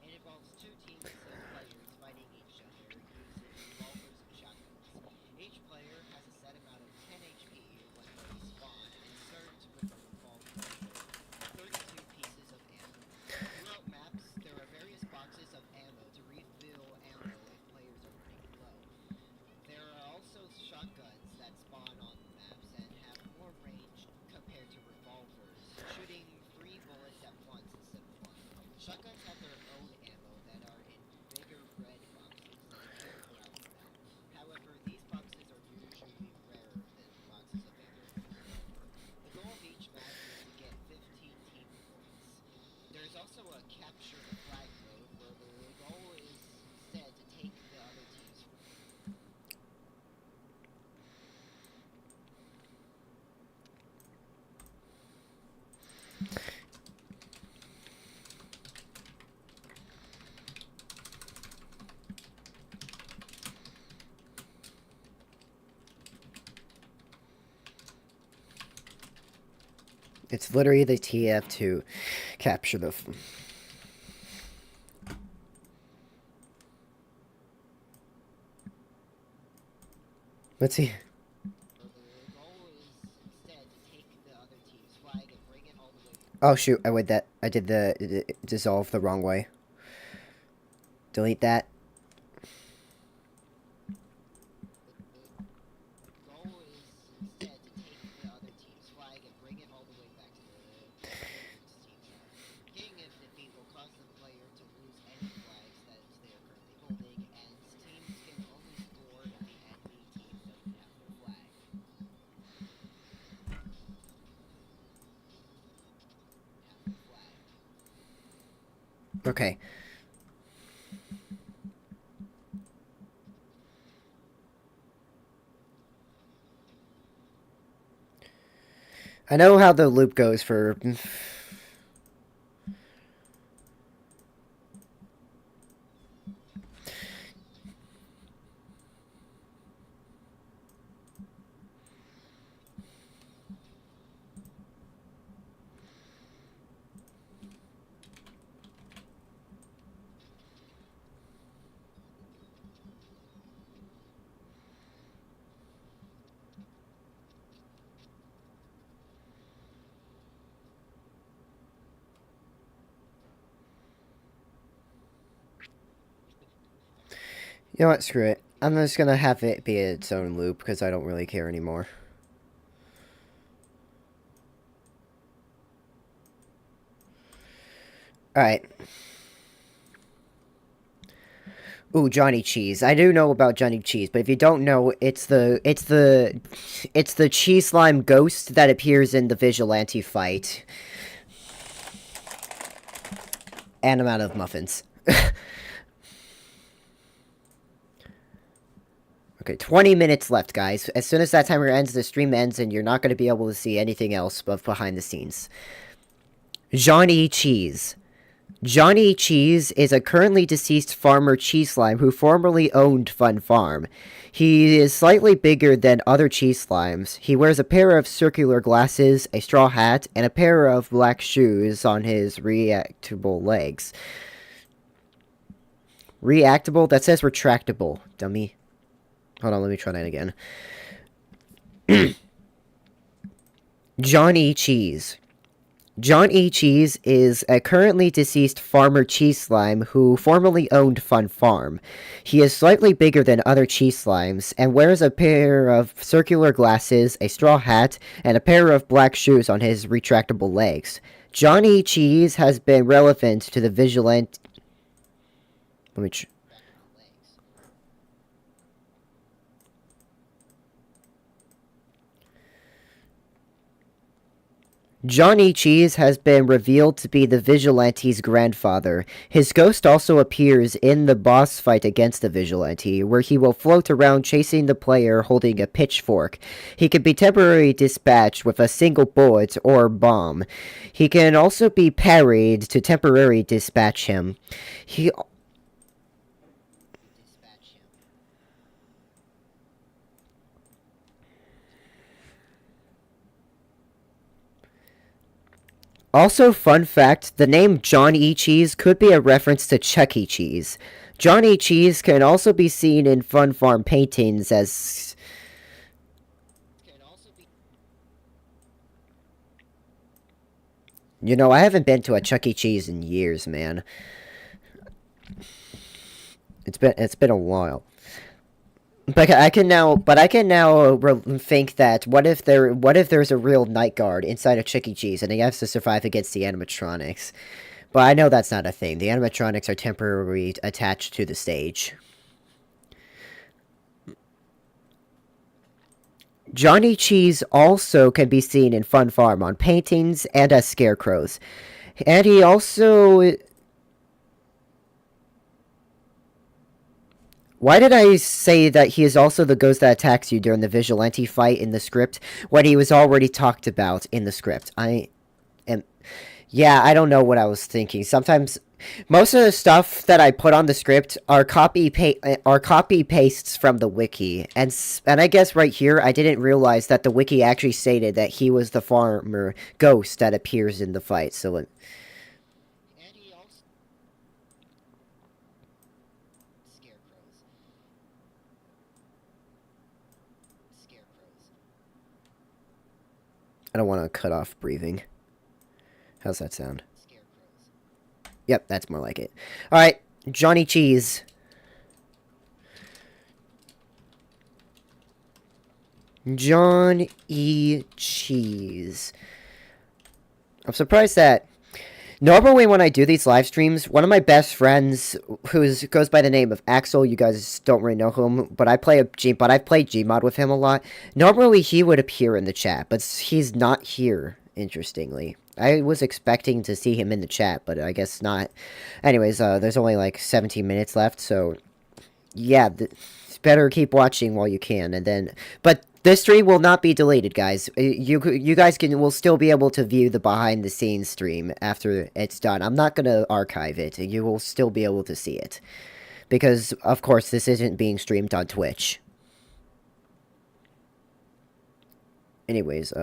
It involves two teams of players fighting each other using revolvers and shotguns. Each player has a set amount of 10 HP when they spawn and served with a revolver and 32 pieces of ammo. Throughout maps, there are various boxes of ammo to refill ammo if players are running low. There are also shotguns that spawn on the maps and have more range compared to revolvers, shooting 3 bullets at once instead of 1. Shotguns have their own ammo that are in bigger red boxes that appear throughout the map. However, these boxes are usually rarer than boxes of ammo for the revolver. The goal of each match is to get 15 team points. There is also a capture the flag mode where the goal is instead to take the other team's flag. It's literally the TF to capture the. Let's see. The goal is instead to take the other team's flag and bring it all the way. Oh shoot! I did the dissolve the wrong way. Delete that. The goal is instead to take the other team's flag and bring it all the way back to the team's flag. Getting a defeat will cause the player to lose any flags that they are currently holding, and teams can only score if the enemy team doesn't have their flag. Okay. I know how the loop goes for. You know what? Screw it. I'm just gonna have it be its own loop because I don't really care anymore. Alright. Ooh, Johnny Cheese. I do know about Johnny Cheese, but if you don't know, it's the cheese slime ghost that appears in the vigilante fight. And I'm out of muffins. Okay, 20 minutes left, guys. As soon as that timer ends, the stream ends, and you're not going to be able to see anything else but behind the scenes. Johnny Cheese. Johnny Cheese is a currently deceased farmer cheese slime who formerly owned Fun Farm. He is slightly bigger than other cheese slimes. He wears a pair of circular glasses, a straw hat, and a pair of black shoes on his reactable legs. Reactable? That says retractable, dummy. Hold on, let me try that again. Johnny Cheese. John E. Cheese is a currently deceased farmer cheese slime who formerly owned Fun Farm. He is slightly bigger than other cheese slimes and wears a pair of circular glasses, a straw hat, and a pair of black shoes on his retractable legs. John E. Cheese has been relevant to the vigilante. Let me. Background legs. Johnny Cheese has been revealed to be the Vigilante's grandfather. His ghost also appears in the boss fight against the Vigilante, where he will float around chasing the player holding a pitchfork. He can be temporarily dispatched with a single bullet or bomb. He can also be parried to temporarily dispatch him. He Dispatch him. Also, fun fact, the name John E. Cheese could be a reference to Chuck E. Cheese. John E. Cheese can also be seen in Fun Farm paintings as... Can also be You know, I haven't been to a Chuck E. Cheese in years, man. It's been a while. But I can now think that what if there's a real night guard inside a Chuck E. Cheese and he has to survive against the animatronics? But I know that's not a thing. The animatronics are temporarily attached to the stage. Johnny Cheese also can be seen in Fun Farm on paintings and as scarecrows. And he also... Why did I say that he is also the ghost that attacks you during the vigilante fight in the script when he was already talked about in the script? Yeah, I don't know what I was thinking. Sometimes most of the stuff that I put on the script are copy pastes from the wiki, and I guess right here I didn't realize that the wiki actually stated that he was the farmer ghost that appears in the fight. So and he also scarecrows. Scarecrows. I don't want to cut off breathing. How's that sound? Scarecrows. Yep, that's more like it. All right, Johnny Cheese. John E. Cheese. I'm surprised that normally when I do these live streams, one of my best friends who goes by the name of Axel, you guys don't really know him, but I've played Gmod with him a lot. Normally he would appear in the chat, but he's not here, interestingly. I was expecting to see him in the chat, but I guess not. Anyways, there's only like 17 minutes left, so yeah, better keep watching while you can, and then, but this stream will not be deleted, guys. You guys will still be able to view the behind the scenes stream after it's done. I'm not gonna archive it. You will still be able to see it, because of course this isn't being streamed on Twitch. Anyways,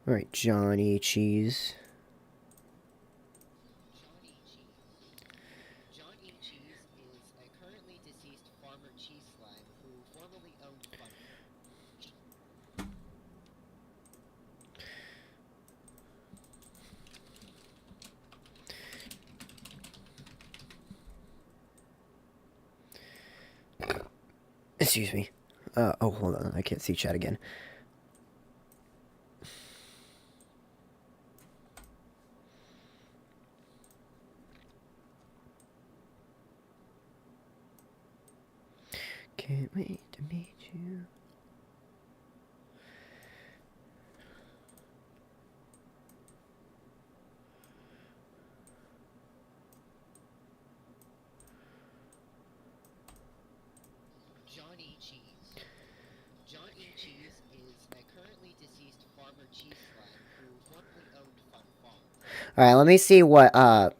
alright, Johnny Cheese. John E. Cheese is a currently deceased farmer cheese slime who formerly owned Fun. Excuse me. Oh, hold on. I can't see chat again. Can't wait to meet you. John E. Cheese. John E. Cheese is a currently deceased farmer cheese slime who formerly owned Fun Farm. Alright, let me see what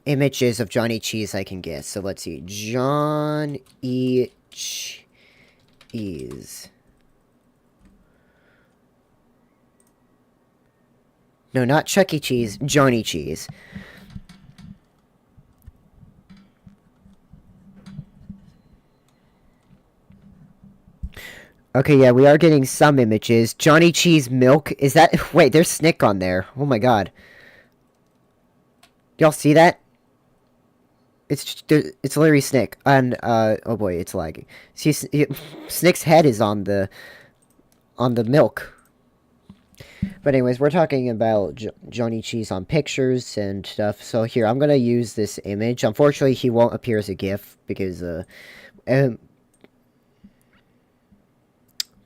images of Johnny Cheese I can get. So let's see. John E. Cheese. No, not Chuck E. Cheese. Johnny Cheese. Okay, yeah, we are getting some images. Johnny Cheese Milk. Is that... Wait, there's Snick on there. Oh my god. Y'all see that? It's Larry Snick. And, oh boy, it's lagging. See, Snick's head is on the milk. But anyways, we're talking about Johnny Cheese on pictures and stuff. So here, I'm gonna use this image. Unfortunately, he won't appear as a GIF because,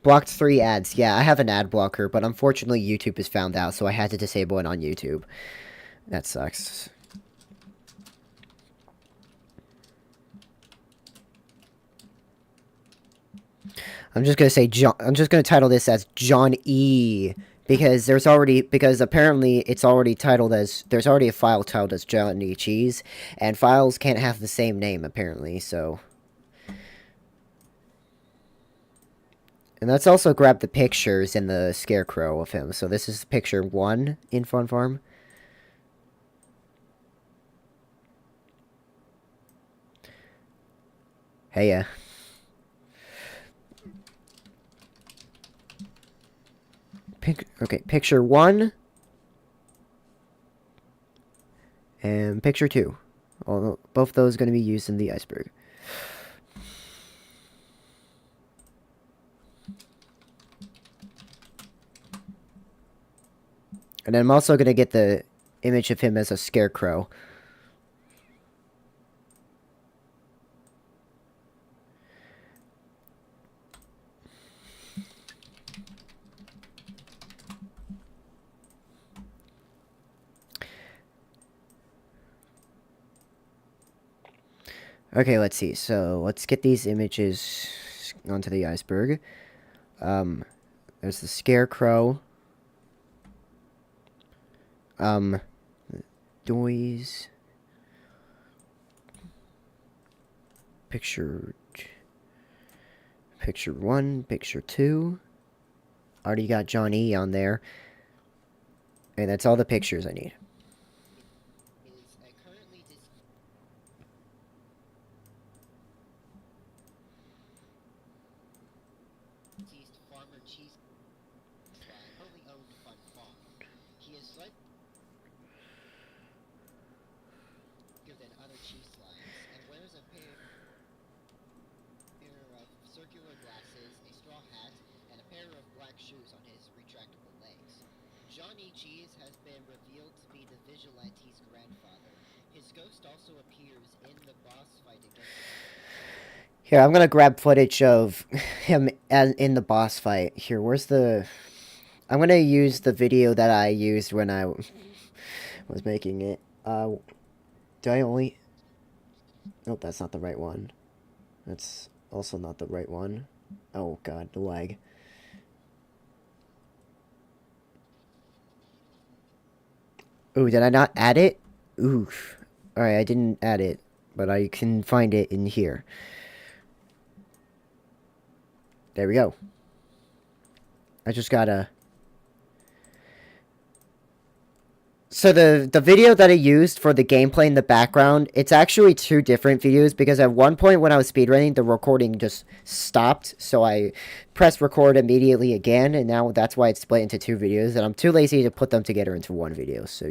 blocked 3 ads. Yeah, I have an ad blocker, but unfortunately YouTube has found out, so I had to disable it on YouTube. That sucks. I'm just gonna say I'm just gonna title this as John E. Because apparently it's already titled as, there's already a file titled as Johnny Cheese, and files can't have the same name apparently, so. And let's also grab the pictures in the scarecrow of him. So this is picture 1 in Fun Farm. Hey, yeah. Okay, picture 1. And picture 2. Both those going to be used in the iceberg. And then I'm also going to get the image of him as a scarecrow. Okay, let's see. So, let's get these images onto the iceberg. There's the scarecrow. Noise. Picture 1, picture 2. Already got John E on there. And that's all the pictures I need. Is currently deceased farmer cheese wholly owned Fun Farm. He is slightly bigger than other cheese slides and wears a pair of circular glasses, a straw hat, and a pair of black shoes on his retractable legs. Johnny Cheese has been revealed to be the vigilante's grandfather. His ghost also appears in the boss fight against him. Here, I'm gonna grab footage of him in the boss fight. Here, where's the... I'm gonna use the video that I used when I was making it. Do I only... Nope, that's not the right one. That's also not the right one. Oh god, the lag. Ooh, did I not add it? Oof. Alright, I didn't add it, but I can find it in here. There we go. I just gotta... So the video that I used for the gameplay in the background, it's actually 2 different videos because at one point when I was speedrunning, the recording just stopped. So I pressed record immediately again, and now that's why it's split into 2 videos, and I'm too lazy to put them together into 1 video. So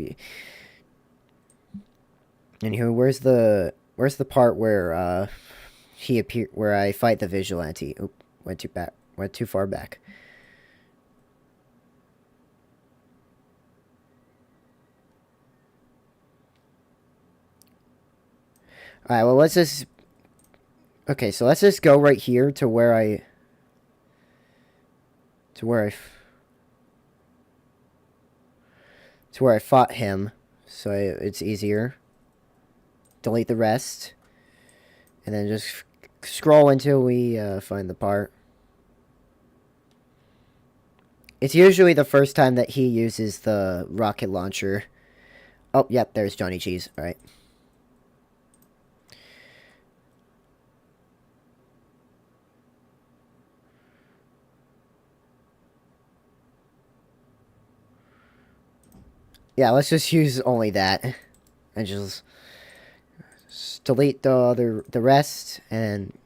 and here, where's the part where where I fight the vigilante? Oop, went too far back. Alright, well, let's just... Okay, so let's just go right here to where I... To where I fought him. So it's easier. Delete the rest. And then just scroll until we find the part. It's usually the first time that he uses the rocket launcher. Oh, yep, there's Johnny Cheese. Alright. Yeah, let's just use only that. And just delete the rest and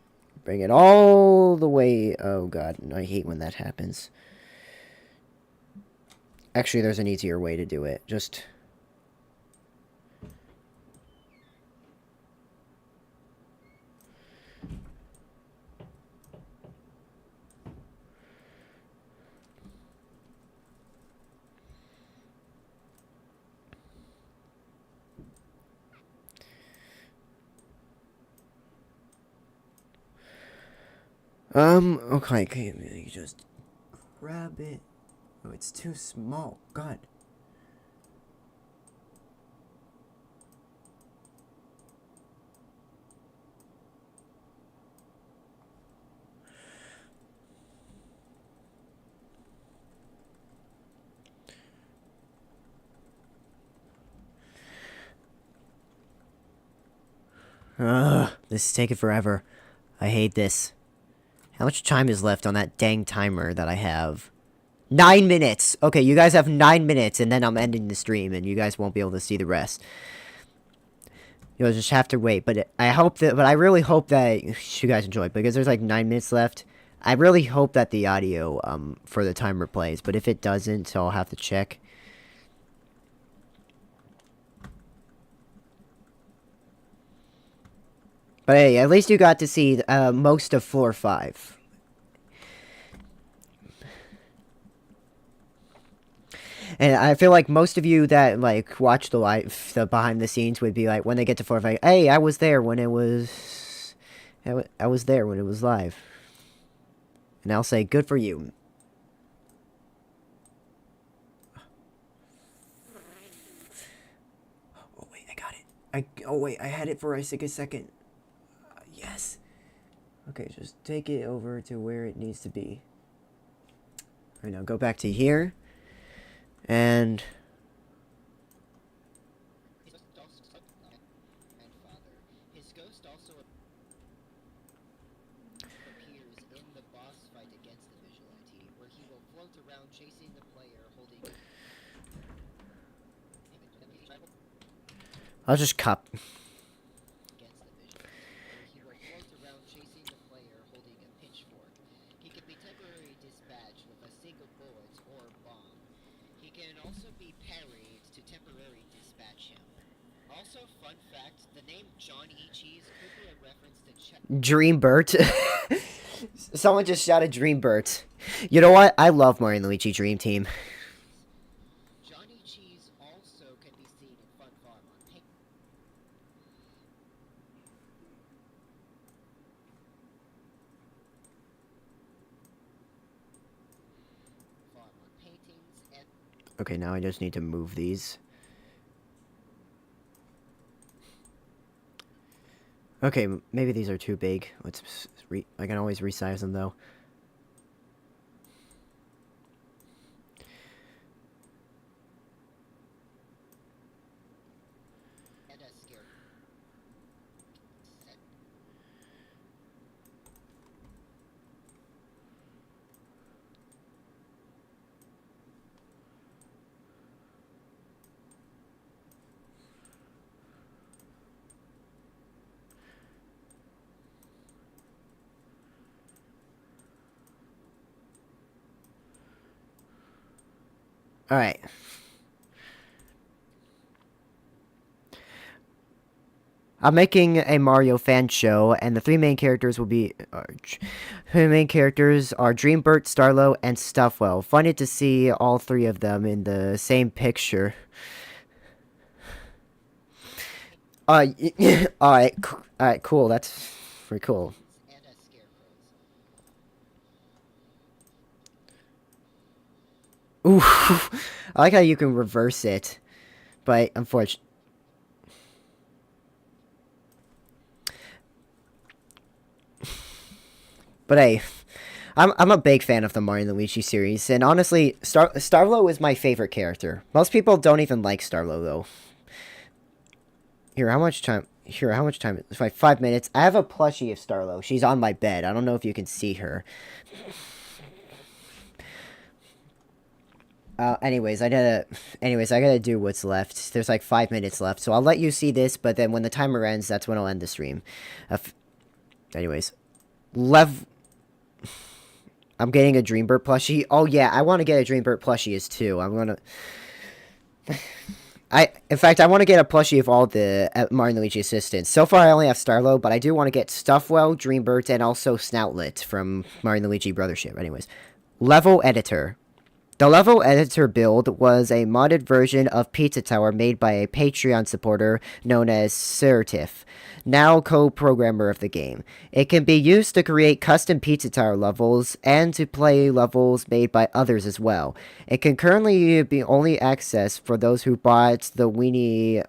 Bring it all the way. Oh god, I hate when that happens. Actually, there's an easier way to do it. Just... okay, you just grab it. Oh, it's too small. God. This is taking forever. I hate this. How much time is left on that dang timer that I have? 9 minutes! Okay, you guys have 9 minutes, and then I'm ending the stream, and you guys won't be able to see the rest. You'll just have to wait, but I really hope that you guys enjoy, because there's like 9 minutes left. I really hope that the audio, for the timer plays, but if it doesn't, I'll have to check. But hey, at least you got to see, most of floor 5. And I feel like most of you that, like, watch the behind the scenes would be like, when they get to 4, like, hey, I was there when it was... I was there when it was live. And I'll say, good for you. Oh, wait, I got it. Oh, wait, I had it for a second. Yes. Okay, just take it over to where it needs to be. Alright, now go back to here. And... His ghost also appears in the boss fight against the visual entity, where he will float around chasing the player holding... I'll just cop... against the visual entity, where he will float around chasing the player holding a pitchfork. He can be temporarily dispatched with a single bullet or bomb. He can also be parried to temporarily dispatch him. Also, fun fact, the name John E. Cheese could be a reference to Dreambert. Someone just shouted Dreambert. You know what? I love Mario and Luigi Dream Team. John E. Cheese also can be seen in Fun Farm on paintings and... Okay, now I just need to move these. Okay, maybe these are too big. I can always resize them though. and a scare. Alright. I'm making a Mario fan show, and the three main characters will be... the main characters are Dreambert, Starlo, and Stuffwell. Funny to see all three of them in the same picture. Alright, cool, that's pretty cool. And a scarecrows. Ooh, I like how you can reverse it, but unfortunately... But hey, I'm a big fan of the Mario and Luigi series, and honestly, Starlo is my favorite character. Most people don't even like Starlo, though. Here, how much time? It's like 5 minutes. I have a plushie of Starlo. She's on my bed. I don't know if you can see her. Anyways, I gotta do what's left. There's like 5 minutes left, so I'll let you see this, but then when the timer ends, that's when I'll end the stream. Anyways. Lev. I'm getting a Dreambird plushie. Oh yeah, I want to get a Dreambird plushie as too. I'm gonna. In fact, I want to get a plushie of all the Mario and Luigi assistants. So far, I only have Starlo, but I do want to get Stuffwell, Dreambird, and also Snoutlet from Mario and Luigi Brothership. Anyways, level editor. The level editor build was a modded version of Pizza Tower made by a Patreon supporter known as Certif, now co-programmer of the game. It can be used to create custom Pizza Tower levels and to play levels made by others as well. It can currently be only accessed for those who bought the Weenie...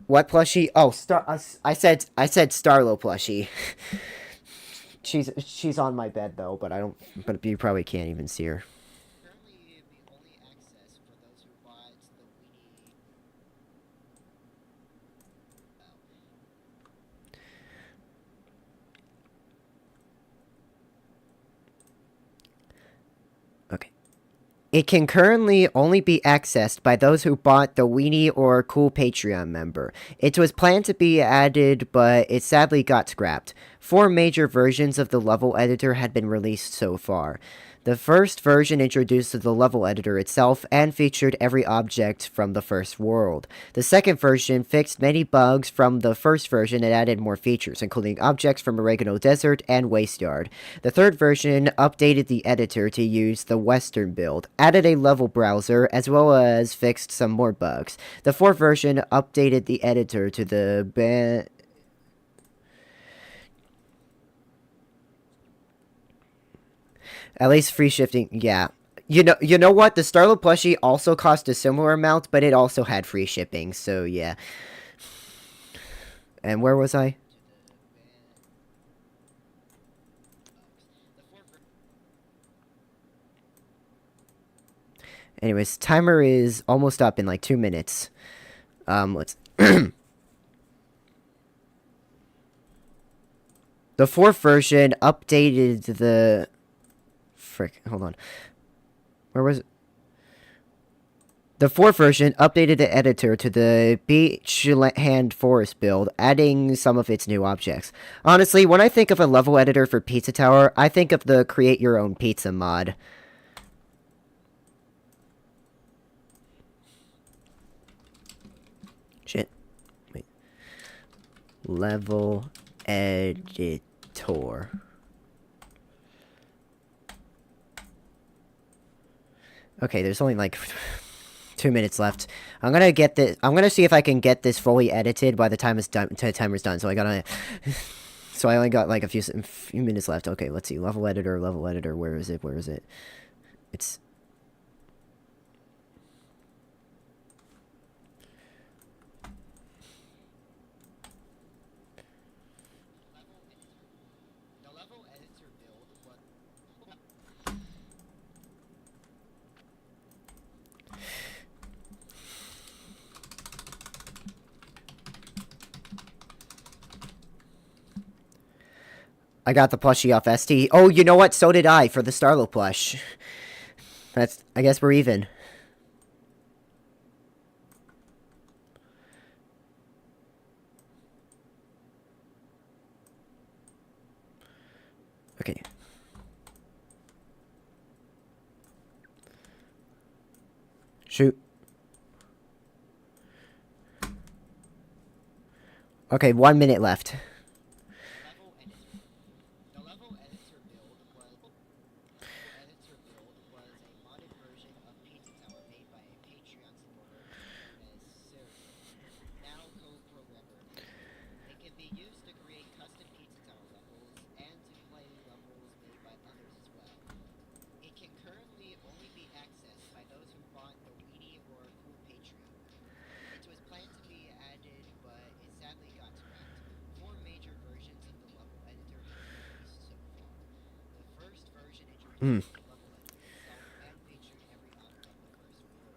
What plushie? Oh, I said Starlo plushie. She's on my bed though, but I don't. But you probably can't even see her. Currently, be only access for those who bought the Weenie. Okay. It can currently only be accessed by those who bought the Weenie or Cool Patreon member. It was planned to be added, but it sadly got scrapped. 4 major versions of the level editor had been released so far. The first version introduced the level editor itself and featured every object from the first world. The second version fixed many bugs from the first version and added more features, including objects from Oregano Desert and Wasteyard. The third version updated the editor to use the Western build, added a level browser, as well as fixed some more bugs. The fourth version updated the editor to the at least free shifting, yeah. You know what? The Starlo plushie also cost a similar amount, but it also had free shipping, so yeah. And where was I? Anyways, timer is almost up in like 2 minutes. Let's... The fourth version updated the... Frick, hold on. Where was it? The fourth version updated the editor to the Beachland Forest build, adding some of its new objects. Honestly, when I think of a level editor for Pizza Tower, I think of the Create Your Own Pizza mod. Shit. Wait. Level editor. Okay, there's only like 2 minutes left. I'm gonna get this. I'm gonna see if I can get this fully edited by the time it's done. The timer's done. So I gotta. So I only got like a few minutes left. Okay, let's see. Level editor. Level editor. Where is it? Where is it? It's. The level editor build was. I got the plushie off ST. Oh, you know what? So did I for the Starlo plush. That's. I guess we're even. Okay. Shoot. Okay, 1 minute left. The level editor build was a modded version of Pizza Tower made by a Patreon supporter known as Certif, now co-programmer of the game. It can be used to create custom Pizza Tower levels and to play levels made by others as well. It can currently only be accessed by those who bought the Weenie or Cool Patreon. It was planned to be added, but it sadly got scrapped. 4 major versions of the level editor have been released so far. The first version introduced the level editor itself and featured every object from the first world.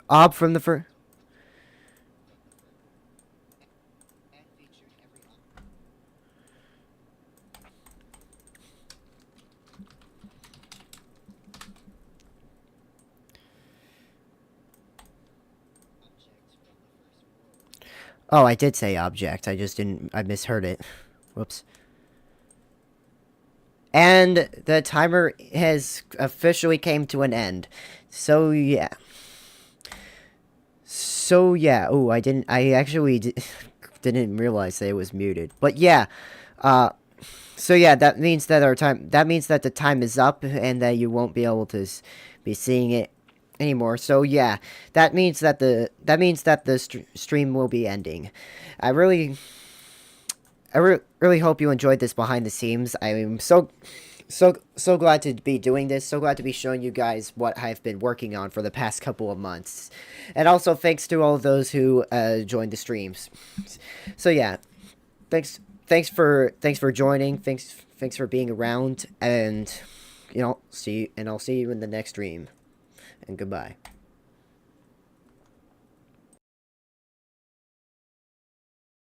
Ob from the first. And featured every objects from the first world. Oh, I did say object. I just didn't. I misheard it. Whoops. And the timer has officially came to an end. So yeah. So yeah. Oh, I didn't. I actually didn't realize that it was muted. But yeah. So yeah, that means that our time. That means that the time is up, and that you won't be able to be seeing it anymore. So yeah, that means that the stream will be ending. I really, really hope you enjoyed this behind the scenes. I'm so glad to be doing this. So glad to be showing you guys what I've been working on for the past couple of months, and also thanks to all those who joined the streams. So yeah, thanks for joining. Thanks for being around, and I'll see you in the next stream. And goodbye.